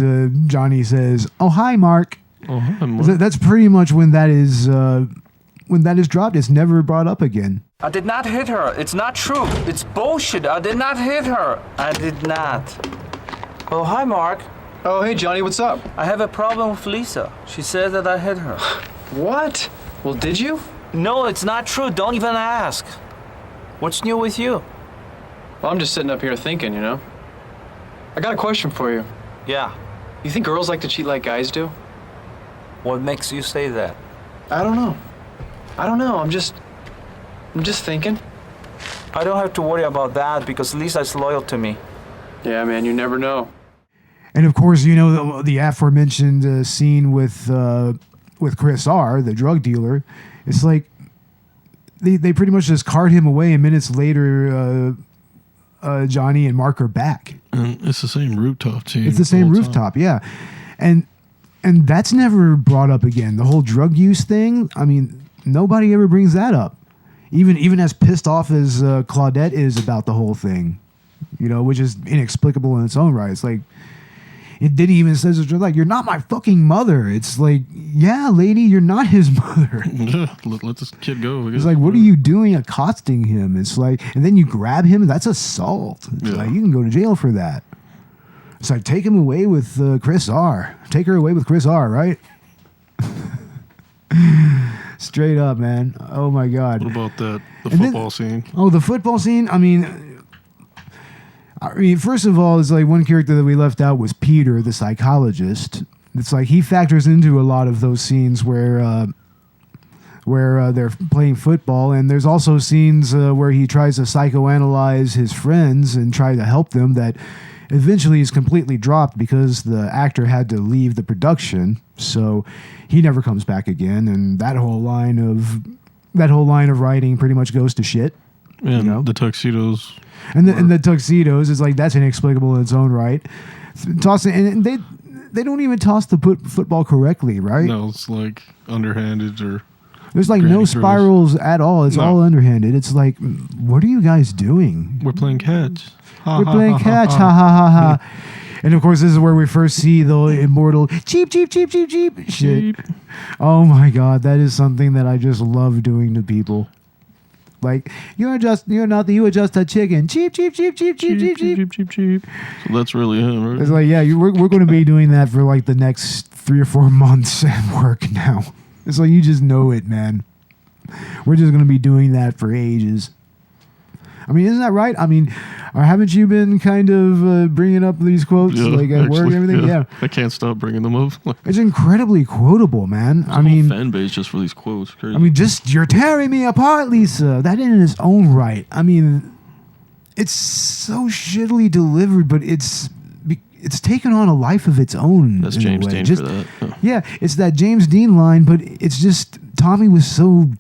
Johnny says, "Oh, hi, Mark." Oh, hi, Mark. That's pretty much when that is dropped. It's never brought up again. I did not hit her. It's not true. It's bullshit. I did not hit her. I did not. Oh, hi, Mark. Oh, hey, Johnny, what's up? I have a problem with Lisa. She said that I hit her. What? Well, did you? No, it's not true. Don't even ask. What's new with you? Well, I'm just sitting up here thinking, you know. I got a question for you. Yeah. You think girls like to cheat like guys do? What makes you say that? I don't know. I'm just thinking. I don't have to worry about that because Lisa's loyal to me. Yeah, man, you never know. And of course, you know, the aforementioned scene with Chris R., the drug dealer. It's like they pretty much just cart him away, and minutes later, Johnny and Mark are back. And it's the same rooftop scene. It's the same rooftop, yeah. And that's never brought up again. The whole drug use thing, I mean, nobody ever brings that up. Even as pissed off as Claudette is about the whole thing, you know, which is inexplicable in its own right. It's like, it didn't even say, like, you're not my fucking mother. It's like, yeah, lady, you're not his mother. Yeah, let this kid go. It's like, what are you doing accosting him? It's like, and then you grab him, that's assault. It's like, you can go to jail for that. It's like, take him away with Chris R. Take her away with Chris R., right? Straight up, man. Oh, my God. What about the football scene? Oh, the football scene? I mean, first of all, it's like one character that we left out was Peter, the psychologist. It's like he factors into a lot of those scenes where they're playing football, and there's also scenes where he tries to psychoanalyze his friends and try to help them that eventually is completely dropped because the actor had to leave the production, so he never comes back again, and that whole line of writing pretty much goes to shit. And you know? the tuxedos. And the tuxedos is like, that's inexplicable in its own right. Tossing, and they don't even toss the football correctly, right? No, it's like underhanded or. There's like no spirals at all. It's all underhanded. It's like, what are you guys doing? We're playing catch. We're playing catch. Ha ha ha ha. And of course, this is where we first see the immortal cheap shit. Oh my God, that is something that I just love doing to people. Like, you are just a chicken. Cheap. So that's really him, right? It's like, yeah, we're going to be doing that for like the next 3 or 4 months at work now. It's like, you just know it, man. We're just going to be doing that for ages. I mean, isn't that right? I mean, haven't you been kind of bringing up these quotes like at work and everything? Yeah. I can't stop bringing them up. It's incredibly quotable, man. I mean, fan base just for these quotes. Crazy. I mean, just, you're tearing me apart, Lisa. That in its own right. I mean, it's so shittily delivered, but it's taken on a life of its own. That's James Dean for that. Oh. Yeah, it's that James Dean line, but it's just Tommy was so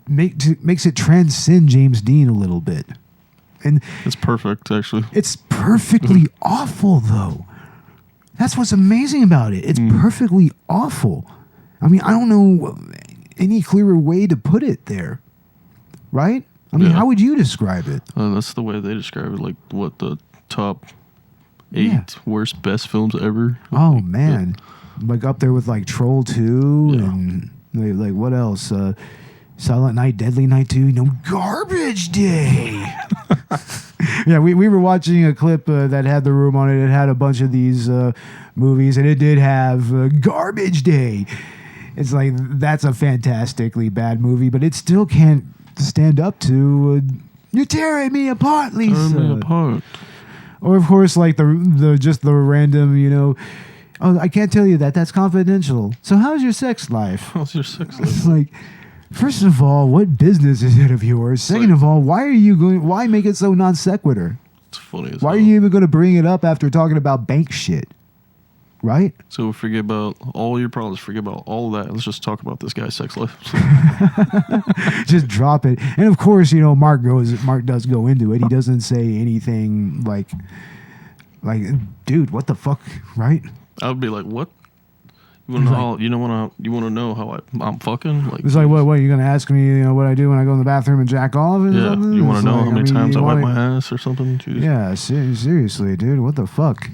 makes it transcend James Dean a little bit. And it's perfect, actually. It's perfectly awful, though. That's what's amazing about it. It's perfectly awful. I mean, I don't know any clearer way to put it there. Right? I mean, how would you describe it? That's the way they describe it. Like, what, the top 8 worst, best films ever? Oh, man. Like, up there with, like, Troll 2 and, like, what else? Silent Night, Deadly Night 2, Garbage Day. Yeah, we were watching a clip that had The Room on it. It had a bunch of these movies, and it did have Garbage Day. It's like, that's a fantastically bad movie, but it still can't stand up to you're tearing me apart, Lisa. Tearing me apart. Or, of course, like the just the random, oh, I can't tell you that. That's confidential. So how's your sex life? How's your sex life? It's like, first of all, what business is it of yours? Second of all, why make it so non sequitur? It's funny as Why hell. are you even going to bring it up after talking about bank shit? Right? So forget about all your problems. Forget about all that. Let's just talk about this guy's sex life. Just drop it. And of course, Mark does go into it. He doesn't say anything like, dude, what the fuck, right? I would be like, what? You want to know how I'm fucking? Like, it's like, what? You're gonna ask me, what I do when I go in the bathroom and jack off? And something? You want It's to know like, how many times I wipe my ass or something? Jeez. Yeah, seriously, dude, what the fuck?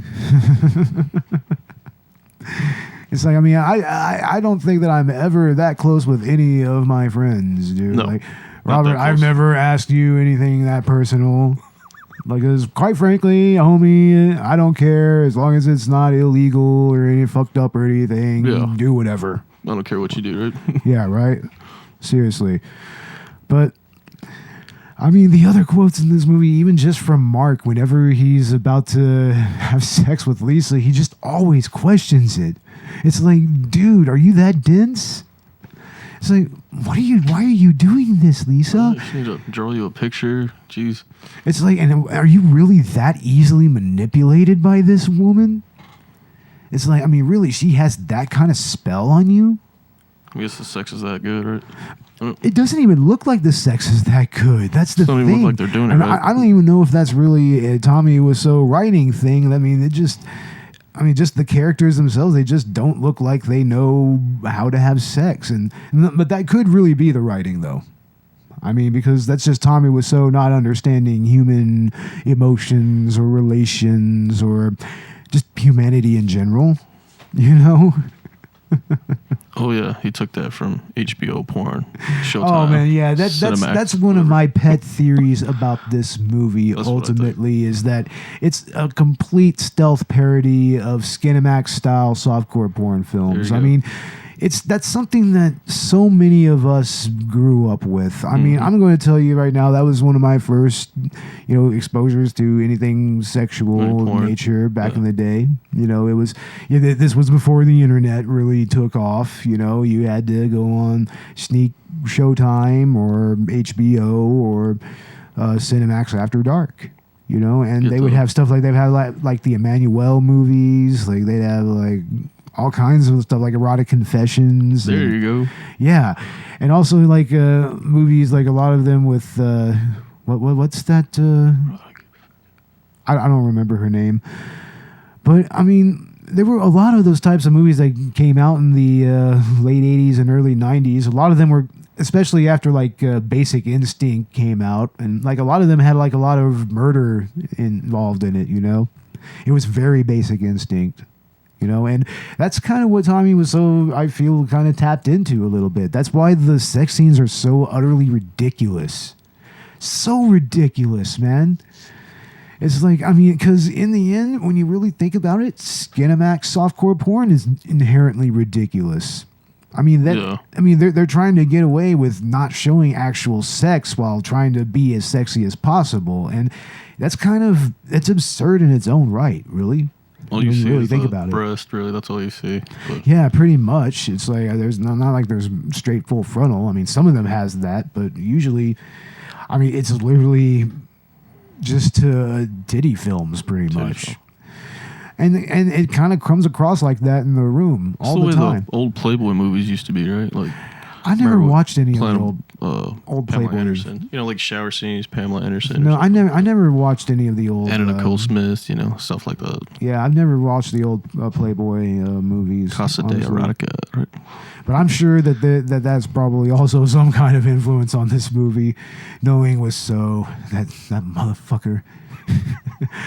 It's like, I mean, I don't think that I'm ever that close with any of my friends, dude. No, like, Robert, I've never asked you anything that personal. Like, cause quite frankly, homie, I don't care as long as it's not illegal or any fucked up or anything. Yeah. Do whatever. I don't care what you do, right? Yeah, right. Seriously, but I mean, the other quotes in this movie, even just from Mark, whenever he's about to have sex with Lisa, he just always questions it. It's like, dude, are you that dense? It's like, why are you doing this, Lisa? She need to draw you a picture. Jeez. It's like, and are you really that easily manipulated by this woman? It's like, I mean, really, she has that kind of spell on you? I guess the sex is that good, right? It doesn't even look like the sex is that good. That's the thing. Doesn't even look like they're doing it And right. I don't even know if that's really a Tommy Wiseau writing thing. I mean, just the characters themselves, they just don't look like they know how to have sex. But that could really be the writing, though. I mean, because that's just Tommy Wiseau not understanding human emotions or relations or just humanity in general, you know? Oh yeah, he took that from HBO porn. Showtime. Oh man, yeah, that's one of my pet theories about this movie. That's what I think. Ultimately, is that it's a complete stealth parody of Skinamax style softcore porn films. There I you go. mean, that's something that so many of us grew up with. I mean, I'm going to tell you right now, that was one of my first, exposures to anything sexual Porn. nature back in the day. It was, this was before the internet really took off. You had to go on Sneak Showtime or HBO or Cinemax After Dark. And Get they would the- have stuff like they'd have like the Emmanuel movies, like they'd have like all kinds of stuff like erotic confessions. There you go. Yeah, and also like movies, like a lot of them with what's that? I don't remember her name, but I mean, there were a lot of those types of movies that came out in the late '80s and early '90s. A lot of them were, especially after like Basic Instinct came out, and like a lot of them had like a lot of murder involved in it. It was very Basic Instinct. And that's kind of what Tommy Wiseau, I feel, kind of tapped into a little bit. That's why the sex scenes are so utterly ridiculous. So ridiculous, man. It's like, I mean, because in the end, when you really think about it, Skinamax softcore porn is inherently ridiculous. I mean, they're trying to get away with not showing actual sex while trying to be as sexy as possible. And it's absurd in its own right, really. All you when see really is think the about it. breast, really. That's all you see. But Yeah, pretty much. It's like there's not like there's straight full frontal. I mean, some of them has that, but usually, I mean, it's literally just titty films, pretty much. film. And it kind of comes across like that in the room all the way time. the old Playboy movies used to be, right? Like I never remember watched any of the Planet- old Pamela Playboy. Anderson. Like shower scenes, Pamela Anderson. No, I never watched any of the old Anna Nicole Smith, stuff like that. Yeah, I've never watched the old Playboy movies. Casa de honestly. Erotica, right? But I'm sure that that's probably also some kind of influence on this movie, knowing Wiseau, that motherfucker.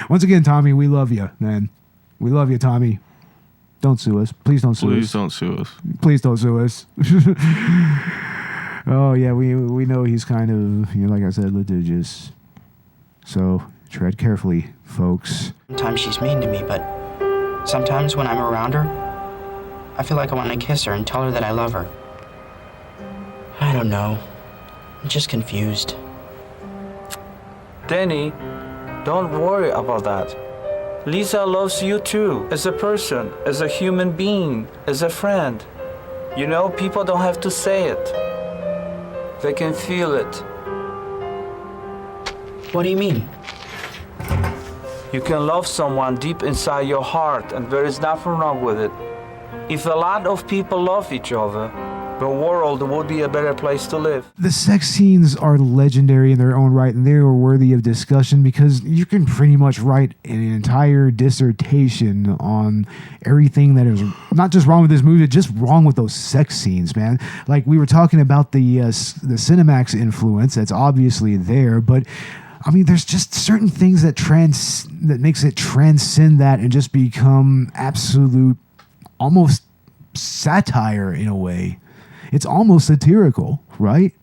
Once again, Tommy, we love you, man. We love you, Tommy. Don't sue us. Please don't sue Please us. don't sue us. Please don't sue us. Oh, yeah, we know he's kind of, like I said, litigious. So tread carefully, folks. Sometimes she's mean to me, but sometimes when I'm around her, I feel like I want to kiss her and tell her that I love her. I don't know. I'm just confused. Danny, don't worry about that. Lisa loves you too, as a person, as a human being, as a friend. People don't have to say it. They can feel it. What do you mean? You can love someone deep inside your heart, and there is nothing wrong with it. If a lot of people love each other, the world would be a better place to live. The sex scenes are legendary in their own right, and they are worthy of discussion because you can pretty much write an entire dissertation on everything that is not just wrong with this movie, just wrong with those sex scenes, man. Like we were talking about the Cinemax influence that's obviously there, but I mean, there's just certain things that makes it transcend that and just become absolute, almost satire in a way. It's almost satirical, right?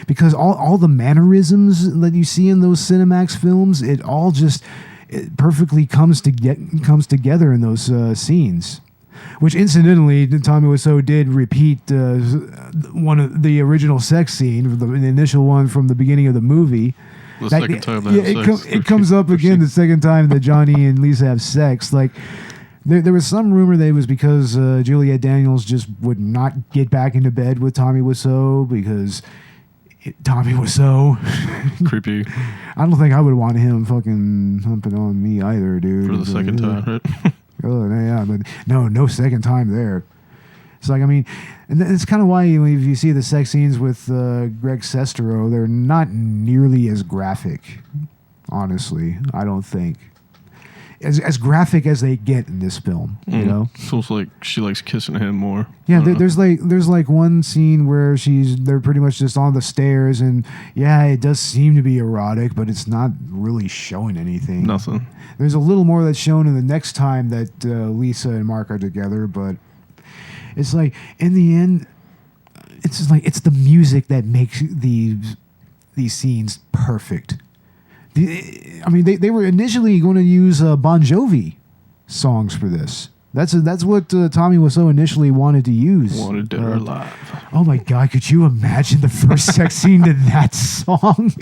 Because all the mannerisms that you see in those Cinemax films, it perfectly comes together in those scenes. Which incidentally, Tommy Wiseau did repeat one of the original sex scene, the initial one from the beginning of the movie. The second time they have sex. It comes up again the second time that Johnny and Lisa have sex. Like, There was some rumor that it was because Julliette Daniels just would not get back into bed with Tommy Wiseau because Tommy Wiseau. Creepy. I don't think I would want him fucking humping on me either, dude. For the second time, right? Oh, yeah, but no second time there. It's like, I mean, and it's kind of why if you see the sex scenes with Greg Sestero, they're not nearly as graphic, honestly, I don't think. As graphic as they get in this film, you know? It's almost like she likes kissing him more. Yeah, there's like one scene where they're pretty much just on the stairs, and yeah, it does seem to be erotic, but it's not really showing anything. Nothing. There's a little more that's shown in the next time that Lisa and Mark are together, but it's like in the end, it's just like it's the music that makes these scenes perfect. I mean, they were initially going to use Bon Jovi songs for this. That's what Tommy Wiseau initially wanted to use. Wanted Dead or Alive. Oh my God, could you imagine the first sex scene to that song?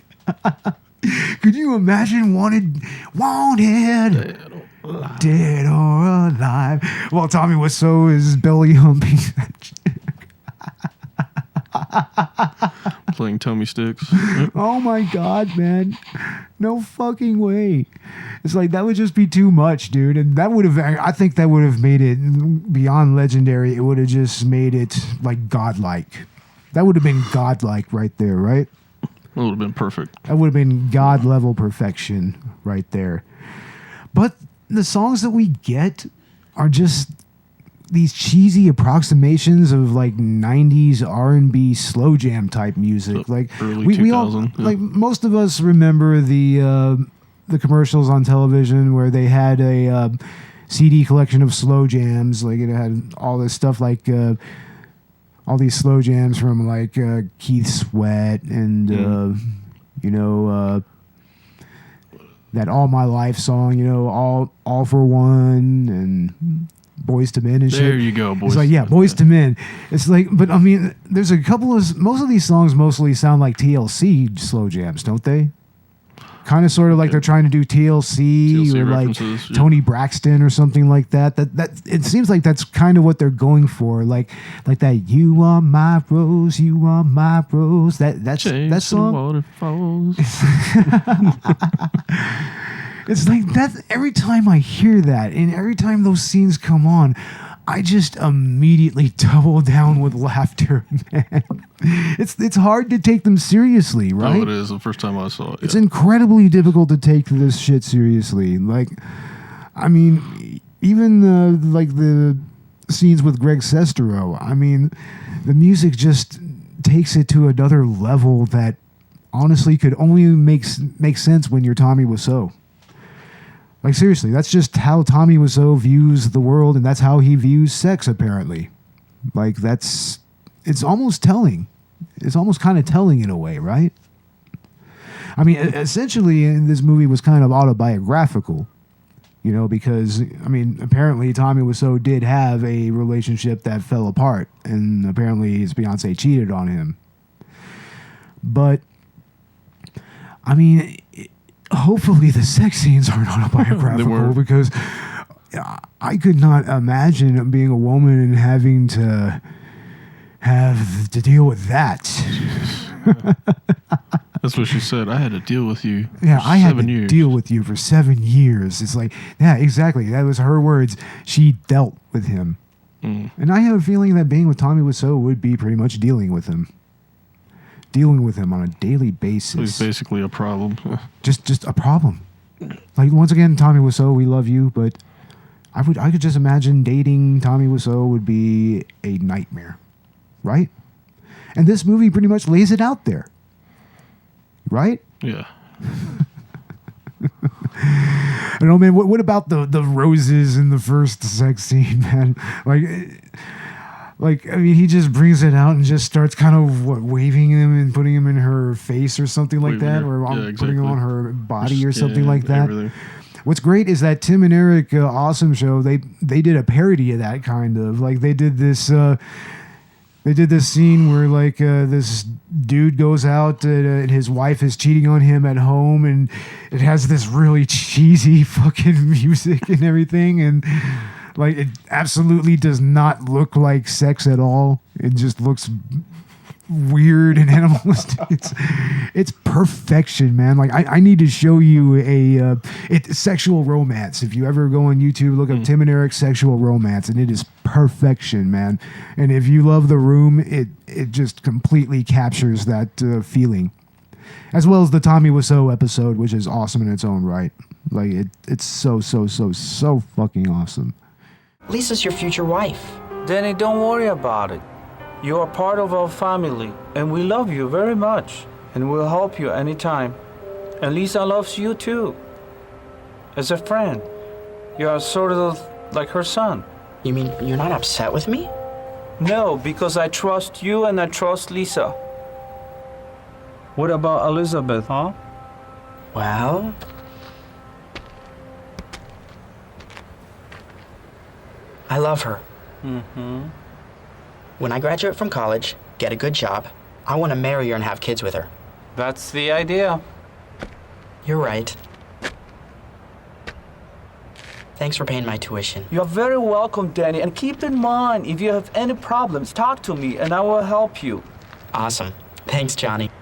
Could you imagine Wanted Dead or Alive? While Tommy Wiseau is belly humping that chick. Playing tummy sticks. Oh my God, man. No fucking way. It's like that would just be too much, dude. And that would have, I think that would have made it beyond legendary. It would have just made it like godlike. That would have been godlike right there, right? It would have been perfect. That would have been God level perfection right there. But the songs that we get are just these cheesy approximations of like 90s R&B slow jam type music. So like early we all 2000, yeah. like most of us remember the commercials on television where they had a CD collection of slow jams. Like it had all this stuff like all these slow jams from like Keith Sweat and that All My Life song, all for one and Boys to Men and shit. There you go, Boys. It's like, yeah, Boys to Men. It's like, but I mean, there's a couple of, most of these songs mostly sound like TLC slow jams, don't they? Kind of sort of like they're trying to do TLC or like Tony Braxton or something like that. That it seems like that's kind of what they're going for. Like that you are my rose, you are my rose. That song. It's like that every time I hear that and every time those scenes come on, I just immediately double down with laughter, man. It's hard to take them seriously, right? Oh, it is. The first time I saw it. It's incredibly difficult to take this shit seriously. Like, I mean, even like the scenes with Greg Sestero, I mean, the music just takes it to another level that honestly could only make sense when you're Tommy Wiseau. Like, seriously, that's just how Tommy Wiseau views the world, and that's how he views sex, apparently. Like, it's almost telling. It's almost kind of telling in a way, right? I mean, essentially, this movie was kind of autobiographical, because, I mean, apparently Tommy Wiseau did have a relationship that fell apart, and apparently his fiancée cheated on him. But, I mean, hopefully the sex scenes aren't autobiographical because I could not imagine being a woman and having to have to deal with that. That's what she said. I had to deal with you. Yeah, I had to years. deal with you for 7 years. It's like, yeah, exactly. That was her words. She dealt with him. And I have a feeling that being with Tommy Wiseau would be pretty much dealing with him. Dealing with him on a daily basis. He's basically a problem. Just a problem. Like, once again, Tommy Wiseau, we love you, but I could just imagine dating Tommy Wiseau would be a nightmare, right? And this movie pretty much lays it out there, right? Yeah. I don't know, man. What about the roses in the first sex scene, man? Like, I mean, he just brings it out and just starts kind of waving them and putting them in her face or something like that, or putting them on her body or something like that. Everything. What's great is that Tim and Eric Awesome Show, they did a parody of that kind of. Like, they did this scene where like this dude goes out and his wife is cheating on him at home, and it has this really cheesy fucking music and everything, and Like, it absolutely does not look like sex at all. It just looks weird and animalistic. It's perfection, man. Like, I need to show you it's sexual romance. If you ever go on YouTube, look up Tim and Eric's sexual romance, and it is perfection, man. And if you love The Room, it just completely captures that feeling, as well as the Tommy Wiseau episode, which is awesome in its own right. Like, it's so fucking awesome. Lisa's your future wife. Danny, don't worry about it. You are part of our family, and we love you very much, and we'll help you anytime. And Lisa loves you too. As a friend, you are sort of like her son. You mean you're not upset with me? No, because I trust you and I trust Lisa. What about Elizabeth, huh? Well... I love her. Mm-hmm. When I graduate from college, get a good job, I want to marry her and have kids with her. That's the idea. You're right. Thanks for paying my tuition. You're very welcome, Danny. And keep in mind, if you have any problems, talk to me and I will help you. Awesome. Thanks, Johnny.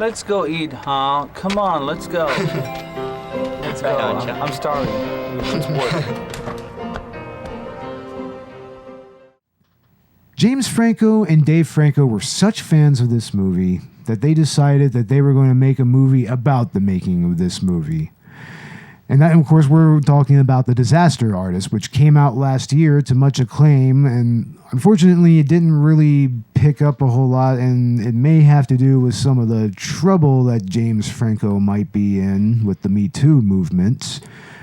Let's go eat, huh? Come on, let's go. Let's go. Right on, John. I'm starving. It's work. James Franco and Dave Franco were such fans of this movie that they decided that they were going to make a movie about the making of this movie. And that, of course, we're talking about The Disaster Artist, which came out last year to much acclaim, and unfortunately it didn't really pick up a whole lot, and it may have to do with some of the trouble that James Franco might be in with the Me Too movement,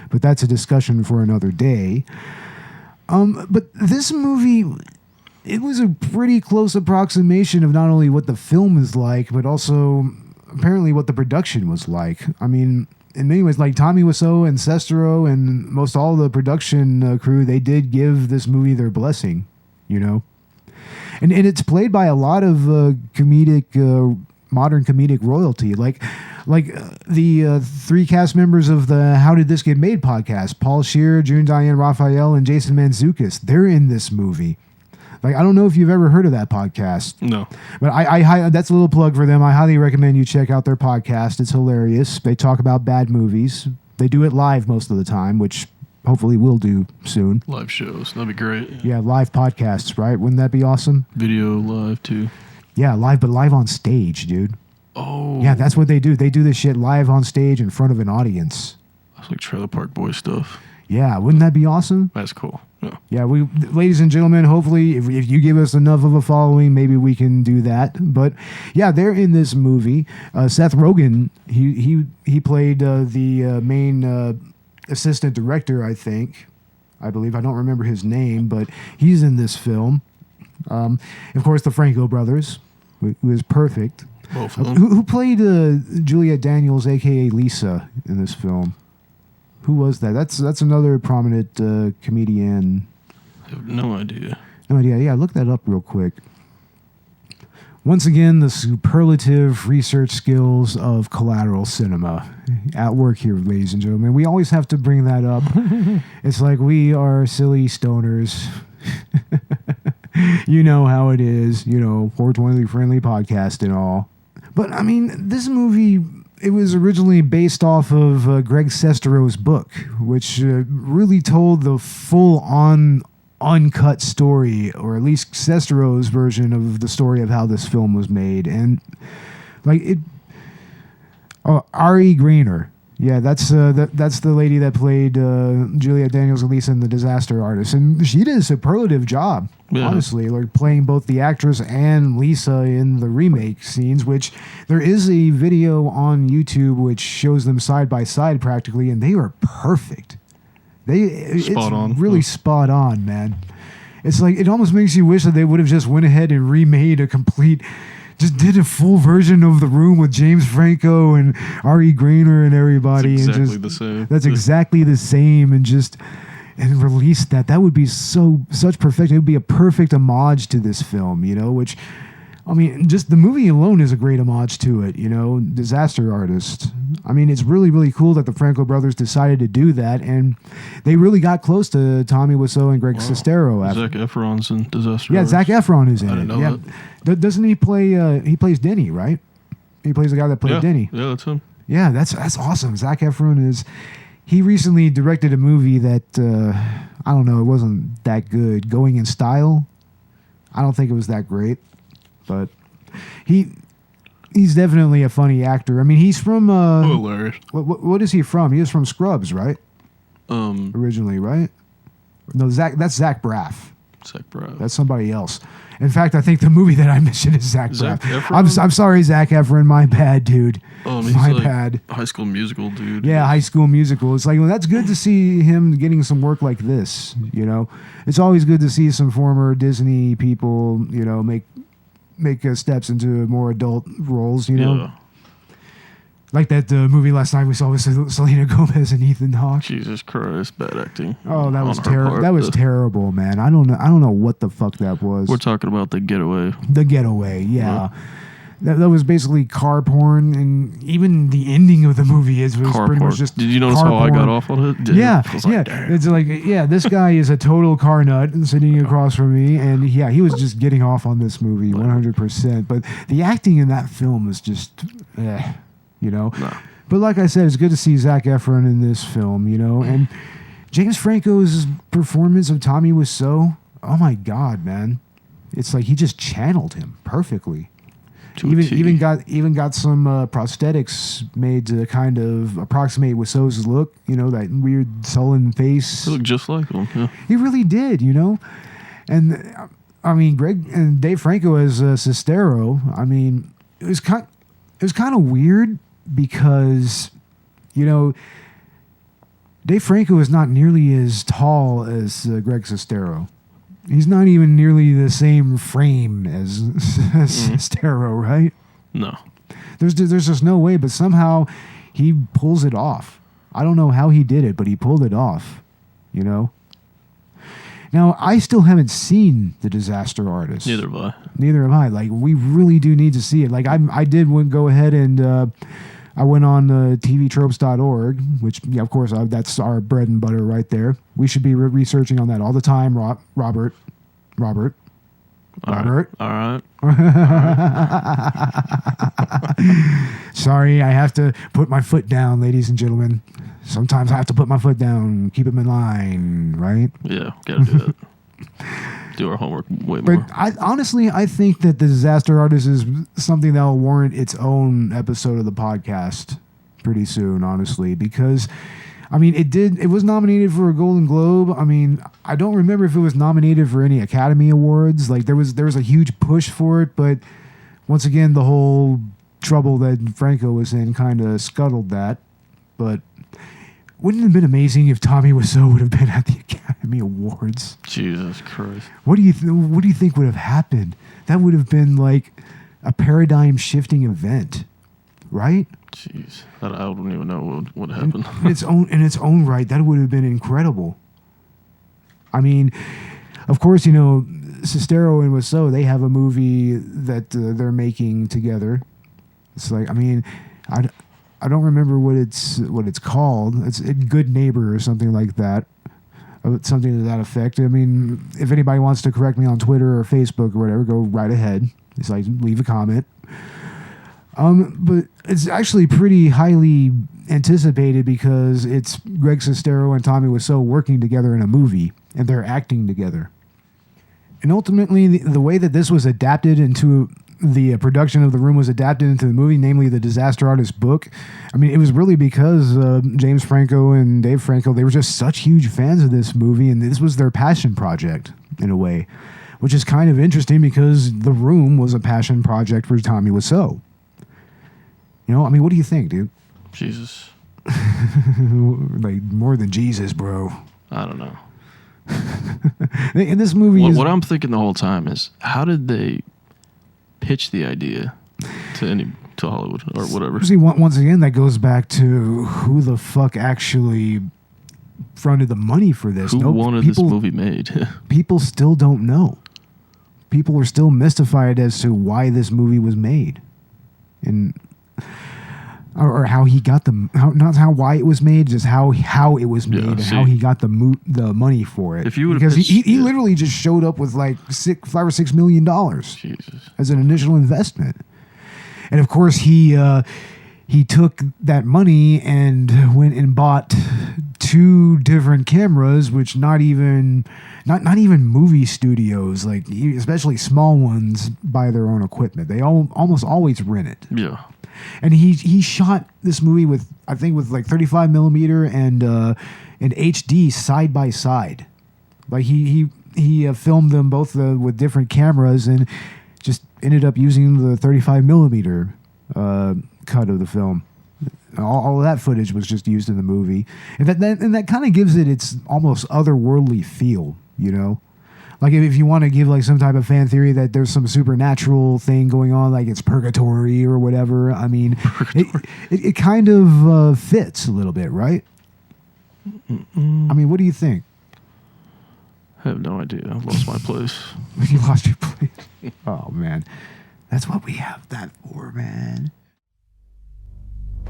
but that's a discussion for another day. But this movie... it was a pretty close approximation of not only what the film is like, but also apparently what the production was like. I mean, in many ways, like Tommy Wiseau and Sestero and most all the production crew, they did give this movie their blessing, you know? And it's played by a lot of modern comedic royalty. Like the three cast members of the How Did This Get Made podcast, Paul Scheer, June Diane Raphael, and Jason Mantzoukas, they're in this movie. Like, I don't know if you've ever heard of that podcast. No. But I that's a little plug for them. I highly recommend you check out their podcast. It's hilarious. They talk about bad movies. They do it live most of the time, which hopefully we'll do soon. Live shows. That'd be great. Yeah, live podcasts, right? Wouldn't that be awesome? Video live, too. Yeah, live, but live on stage, dude. Oh. Yeah, that's what they do. They do this shit live on stage in front of an audience. That's like Trailer Park Boys stuff. Yeah, wouldn't that be awesome? That's cool. Yeah. Yeah, ladies and gentlemen, hopefully if you give us enough of a following, maybe we can do that. But yeah, they're in this movie. Seth Rogen, he played the main assistant director, I believe. I don't remember his name, but he's in this film. Of course, the Franco brothers, who is perfect. Both of them. Who played Julliette Daniels, a.k.a. Lisa, in this film? Who was that? That's another prominent comedian. I have no idea. No idea. Yeah, look that up real quick. Once again, the superlative research skills of Collateral cinema at work here, ladies and gentlemen. We always have to bring that up. It's like we are silly stoners. You know how it is. 420 friendly podcast and all. But I mean, this movie... it was originally based off of Greg Sestero's book, which really told the full-on uncut story, or at least Sestero's version of the story of how this film was made. And like it, Ari Grainer, yeah, that's the lady that played Julliette Daniels Also in The Disaster Artist, and she did a superlative job. Yeah. Honestly, like playing both the actress and Lisa in the remake scenes, which there is a video on YouTube which shows them side by side practically, and they are perfect. It's really spot on, man. It's like it almost makes you wish that they would have just went ahead and remade just did a full version of The Room with James Franco and Ari Grainer and everybody. It's exactly and just, the same. That's exactly the same, and release that. That would be such perfection. It would be a perfect homage to this film, which I mean, just the movie alone is a great homage to it, you know, Disaster Artist. I mean, it's really, really cool that the Franco brothers decided to do that, and they really got close to Tommy Wiseau and Greg Sestero. Zac Efron's in Disaster Yeah, Artist. Zac Efron is in I it. didn't know Yeah. that. Doesn't he play, he plays Denny, right? He plays the guy that played Denny. Yeah, that's him. Yeah, that's awesome. Zac Efron he recently directed a movie that, I don't know, it wasn't that good. Going in Style. I don't think it was that great, but he's definitely a funny actor. I mean, he's from, Hilarious. what is he from? He was from Scrubs, right? Originally, right? No, that's Zach Braff. Zach Braff. That's somebody else. In fact, I think the movie that I mentioned is Zach Zac Braff. Efron? I'm sorry, Zac Efron. My bad, dude. He's My like bad. High School Musical, dude. Yeah, High School Musical. It's like, well, that's good to see him getting some work like this. You know, it's always good to see some former Disney people, you know, make steps into more adult roles. You know, Yeah. like that movie last night we saw with Selena Gomez and Ethan Hawke. Jesus Christ, bad acting. Oh, that was on her terrible. part. That was terrible, man. I don't know what the fuck that was. We're talking about The Getaway. The Getaway, yeah. That was basically car porn, and even the ending of the movie was Car pretty porn. much just Did you notice car how I got porn. off on it? Yeah, I was like, yeah. damn. It's like, yeah, this guy is a total car nut sitting across from me, and yeah, he was just getting off on this movie 100%. But the acting in that film was just, you know. No. But like I said, it's good to see Zac Efron in this film, you know, and James Franco's performance of Tommy Wiseau. Oh my God, man! It's like he just channeled him perfectly. Even got some prosthetics made to kind of approximate Wiseau's look. You know, that weird sullen face. He looked just like him. Yeah. He really did. You know, and I mean, Greg and Dave Franco as Sestero. I mean, it was kind of weird because, you know, Dave Franco is not nearly as tall as Greg Sestero. He's not even nearly the same frame as Sestero, right? No. There's just no way, but somehow he pulls it off. I don't know how he did it, but he pulled it off, you know? Now, I still haven't seen The Disaster Artist. Neither have I. Neither have I. Like, we really do need to see it. Like, I did go ahead and I went on tvtropes.org, which, yeah, of course, that's our bread and butter right there. We should be researching on that all the time, Robert. All right. Sorry, I have to put my foot down, ladies and gentlemen. Sometimes I have to put my foot down, keep them in line, right? Yeah, gotta do that. Do our homework way more. But I think that The Disaster Artist is something that will warrant its own episode of the podcast pretty soon, honestly, because, I mean, it was nominated for a Golden Globe. I mean, I don't remember if it was nominated for any Academy Awards. Like, there was a huge push for it, but once again, the whole trouble that Franco was in kind of scuttled that. But wouldn't it have been amazing if Tommy Wiseau would have been at the Academy Awards? Jesus Christ. What do you think would have happened? That would have been like a paradigm shifting event, right? Jeez, I don't even know what would happen. In its own right, that would have been incredible. I mean, of course, you know, Sestero and Wiseau, they have a movie that they're making together. It's like, I mean, I don't remember what it's called. It's Good Neighbor or something like that. Something to that effect. I mean, if anybody wants to correct me on Twitter or Facebook or whatever, go right ahead. It's like, leave a comment. But it's actually pretty highly anticipated because it's Greg Sestero and Tommy Wiseau working together in a movie, and they're acting together. And ultimately, the way that this was adapted into the production of The Room was adapted into the movie, namely the Disaster Artist book. I mean, it was really because James Franco and Dave Franco, they were just such huge fans of this movie, and this was their passion project in a way, which is kind of interesting because The Room was a passion project for Tommy Wiseau. You know, I mean, what do you think, dude? Jesus. Like, more than Jesus, bro. I don't know. In this movie, what I'm thinking the whole time is, how did they pitch the idea to Hollywood or whatever? See, once again, that goes back to who the fuck actually fronted the money for this. Who wanted this movie made? People still don't know. people are still mystified as to why this movie was made, and or how he got why it was made, just how it was made, and how he got the money for it. If you because he literally just showed up with like $5 or $6 million as an initial investment, and of course he took that money and went and bought 2 different cameras, which not even movie studios, like especially small ones, buy their own equipment. They almost always rent it. Yeah. And he shot this movie with like 35 millimeter and HD side by side. Like he filmed them both with different cameras and just ended up using the 35 millimeter cut of the film. All of that footage was just used in the movie, and that kind of gives it its almost otherworldly feel, you know. Like if you want to give like some type of fan theory that there's some supernatural thing going on, like it's purgatory or whatever. I mean, it kind of fits a little bit, right? I mean, what do you think? I have no idea. I've lost my place. You lost your place. Oh man, that's what we have that for, man.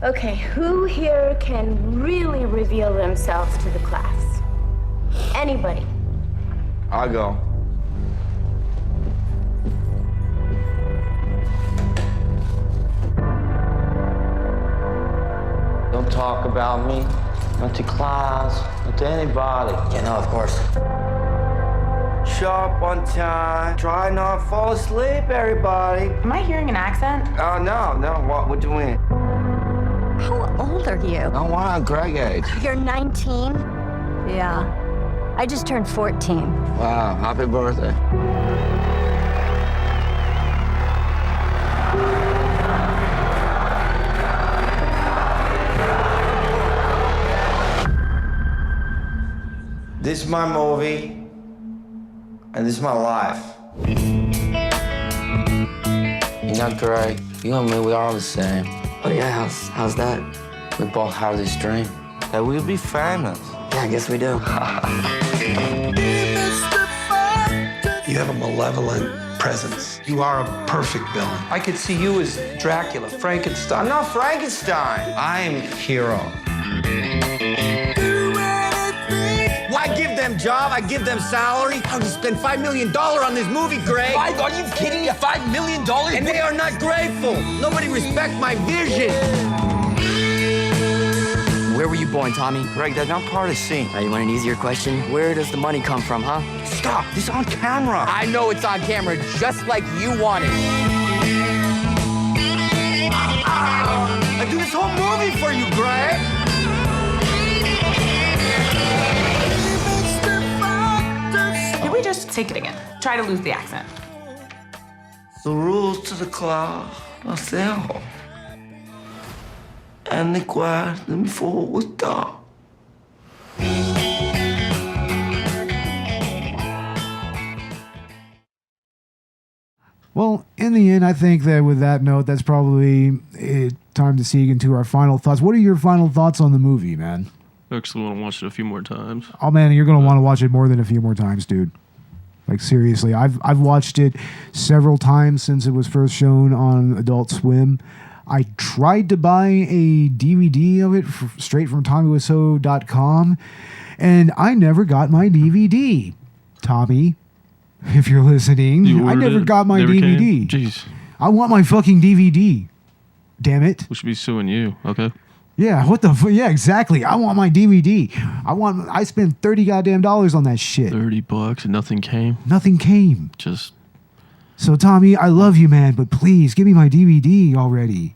Okay, who here can really reveal themselves to the class? Anybody? I'll go. Don't talk about me, not to class, not to anybody. Yeah, no, of course. Show up on time, try not to fall asleep, everybody. Am I hearing an accent? Oh, no, what we're doing. How old are you? I want Greg age. You're 19? Yeah. I just turned 14. Wow, happy birthday. This is my movie, and this is my life. You're not Greg. You and me, we are all the same. Oh yeah, how's that? We both have this dream that we'll be famous. Yeah, I guess we do. You have a malevolent presence. You are a perfect villain. I could see you as Dracula, Frankenstein. I'm not Frankenstein. I'm hero. I give them job, I give them salary. How do you spend $5 million on this movie, Greg? Are you kidding me? $5 million? And they are not grateful. Nobody respects my vision. Where were you born, Tommy? Greg, that's not part of the scene. Now, you want an easier question? Where does the money come from, huh? Stop, this is on camera. I know it's on camera, just like you want it. I do this whole movie for you, Greg. Can we just take it again? Try to lose the accent. The rules to the club are simple. And the question before we start. Well, in the end, I think that with that note, that's probably time to seek into our final thoughts. What are your final thoughts on the movie, man? I actually want to watch it a few more times. Oh man, you're gonna want to watch it more than a few more times, dude. Like seriously, I've watched it several times since it was first shown on Adult Swim. I tried to buy a DVD of it straight from TommyWiseau.com, and I never got my DVD. Tommy, if you're listening, I never got my DVD. Jeez. I want my fucking DVD. Damn it. We should be suing you, okay? Yeah, what the fuck? Yeah, exactly. I want my DVD. I spent $30 goddamn on that shit. $30 and nothing came? Nothing came. Just. So, Tommy, I love you, man, but please give me my DVD already.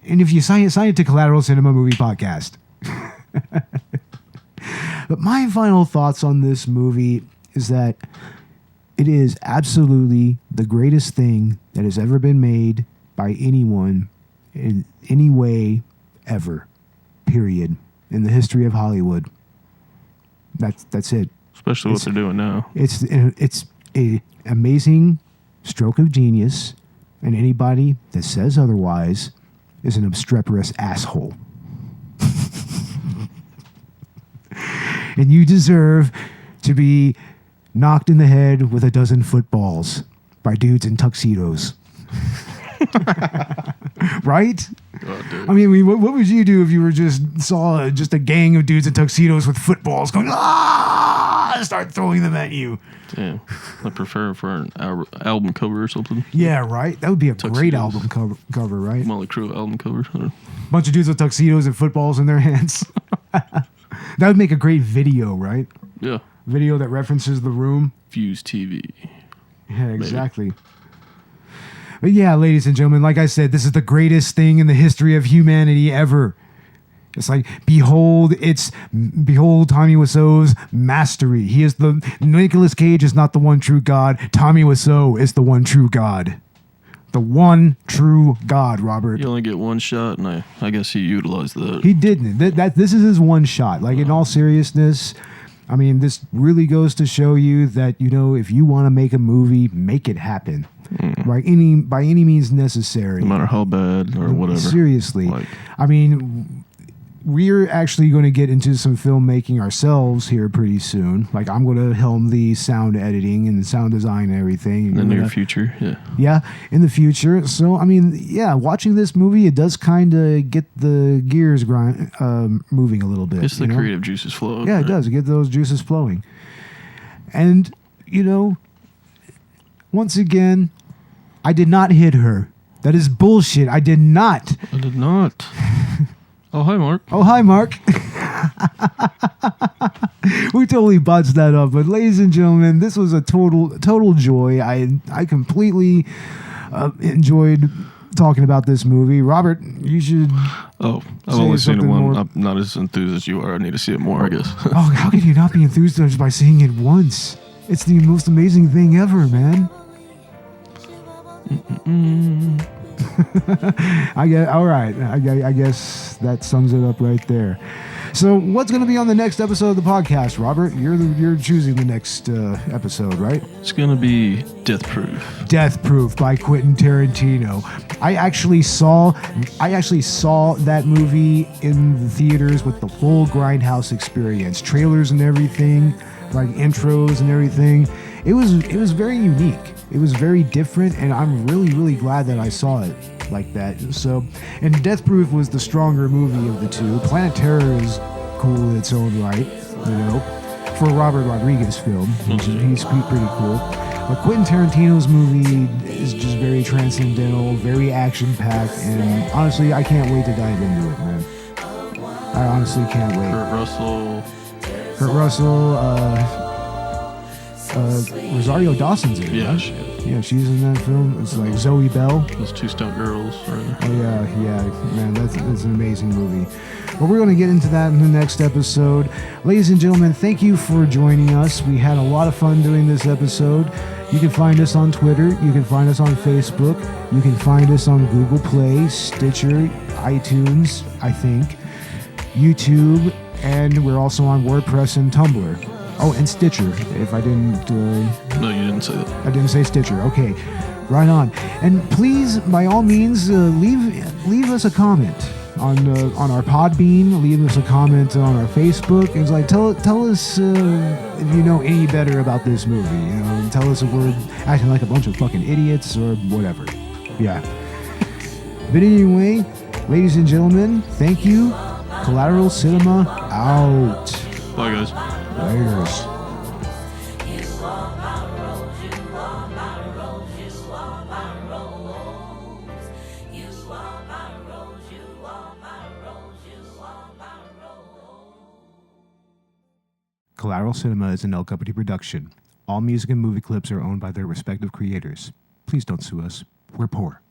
And if you sign it to Collateral Cinema Movie Podcast. But my final thoughts on this movie is that it is absolutely the greatest thing that has ever been made by anyone in any way ever, period, in the history of Hollywood. That's it. Especially what they're doing now. It's a amazing stroke of genius, and anybody that says otherwise is an obstreperous asshole. And you deserve to be knocked in the head with a dozen footballs by dudes in tuxedos. Right? Oh, I mean, what would you do if you were saw just a gang of dudes in tuxedos with footballs going, start throwing them at you? Damn. I prefer for an album cover or something. Yeah, right? That would be a great album cover, right? Molly Crew album cover. Bunch of dudes with tuxedos and footballs in their hands. That would make a great video, right? Yeah. Video that references the room. Fuse TV. Yeah, exactly. But yeah, ladies and gentlemen, like I said, this is the greatest thing in the history of humanity ever. It's like, behold Tommy Wiseau's mastery. Nicolas Cage is not the one true God. Tommy Wiseau is the one true God. The one true God, Robert. You only get one shot, and I guess he utilized that. He didn't. This is his one shot. Like, in all seriousness, I mean, this really goes to show you that, if you want to make a movie, make it happen. Right? By any means necessary. No matter how bad or whatever. Seriously. I mean, we're actually going to get into some filmmaking ourselves here pretty soon. Like, I'm going to helm the sound editing and sound design and everything. In the near future, yeah. Yeah, in the future. So, I mean, yeah, watching this movie, it does kind of get the gears moving a little bit. It's the creative juices flowing. Yeah, it does. Get those juices flowing. And, once again, I did not hit her. That is bullshit. I did not. I did not. Oh, hi, Mark. Oh, hi, Mark. We totally botched that up. But ladies and gentlemen, this was a total joy. I completely enjoyed talking about this movie. Robert, you should... Oh, I've only seen it one. I'm not as enthused as you are. I need to see it more, I guess. Oh, how can you not be enthused just by seeing it once? It's the most amazing thing ever, man. All right. I guess that sums it up right there. So, what's going to be on the next episode of the podcast, Robert? You're choosing the next episode, right? It's going to be Death Proof. Death Proof by Quentin Tarantino. I actually saw that movie in the theaters with the full Grindhouse experience, trailers and everything, like intros and everything. It was very unique. It was very different, and I'm really, really glad that I saw it like that. So, and Death Proof was the stronger movie of the two. Planet Terror is cool in its own right, for a Robert Rodriguez film. He's pretty cool. But Quentin Tarantino's movie is just very transcendental, very action-packed, and honestly, I can't wait to dive into it, man. I honestly can't wait. Kurt Russell, Rosario Dawson's in it. Yeah, right? Yeah, she's in that film. It's like Zoe Bell. Those two stunt girls. Right? Oh yeah, man, that's an amazing movie. But we're going to get into that in the next episode. Ladies and gentlemen, thank you for joining us. We had a lot of fun doing this episode. You can find us on Twitter. You can find us on Facebook. You can find us on Google Play, Stitcher, iTunes, I think, YouTube, and we're also on WordPress and Tumblr. Oh, and Stitcher, if I didn't... No, you didn't say that. I didn't say Stitcher. Okay, right on. And please, by all means, leave us a comment on our Podbean. Leave us a comment on our Facebook. It's like, tell us if you know any better about this movie. And tell us if we're acting like a bunch of fucking idiots or whatever. Yeah. But anyway, ladies and gentlemen, thank you. Collateral Cinema out. Bye, guys. Laters. Collateral Cinema is an El Company production. All music and movie clips are owned by their respective creators. Please don't sue us. We're poor.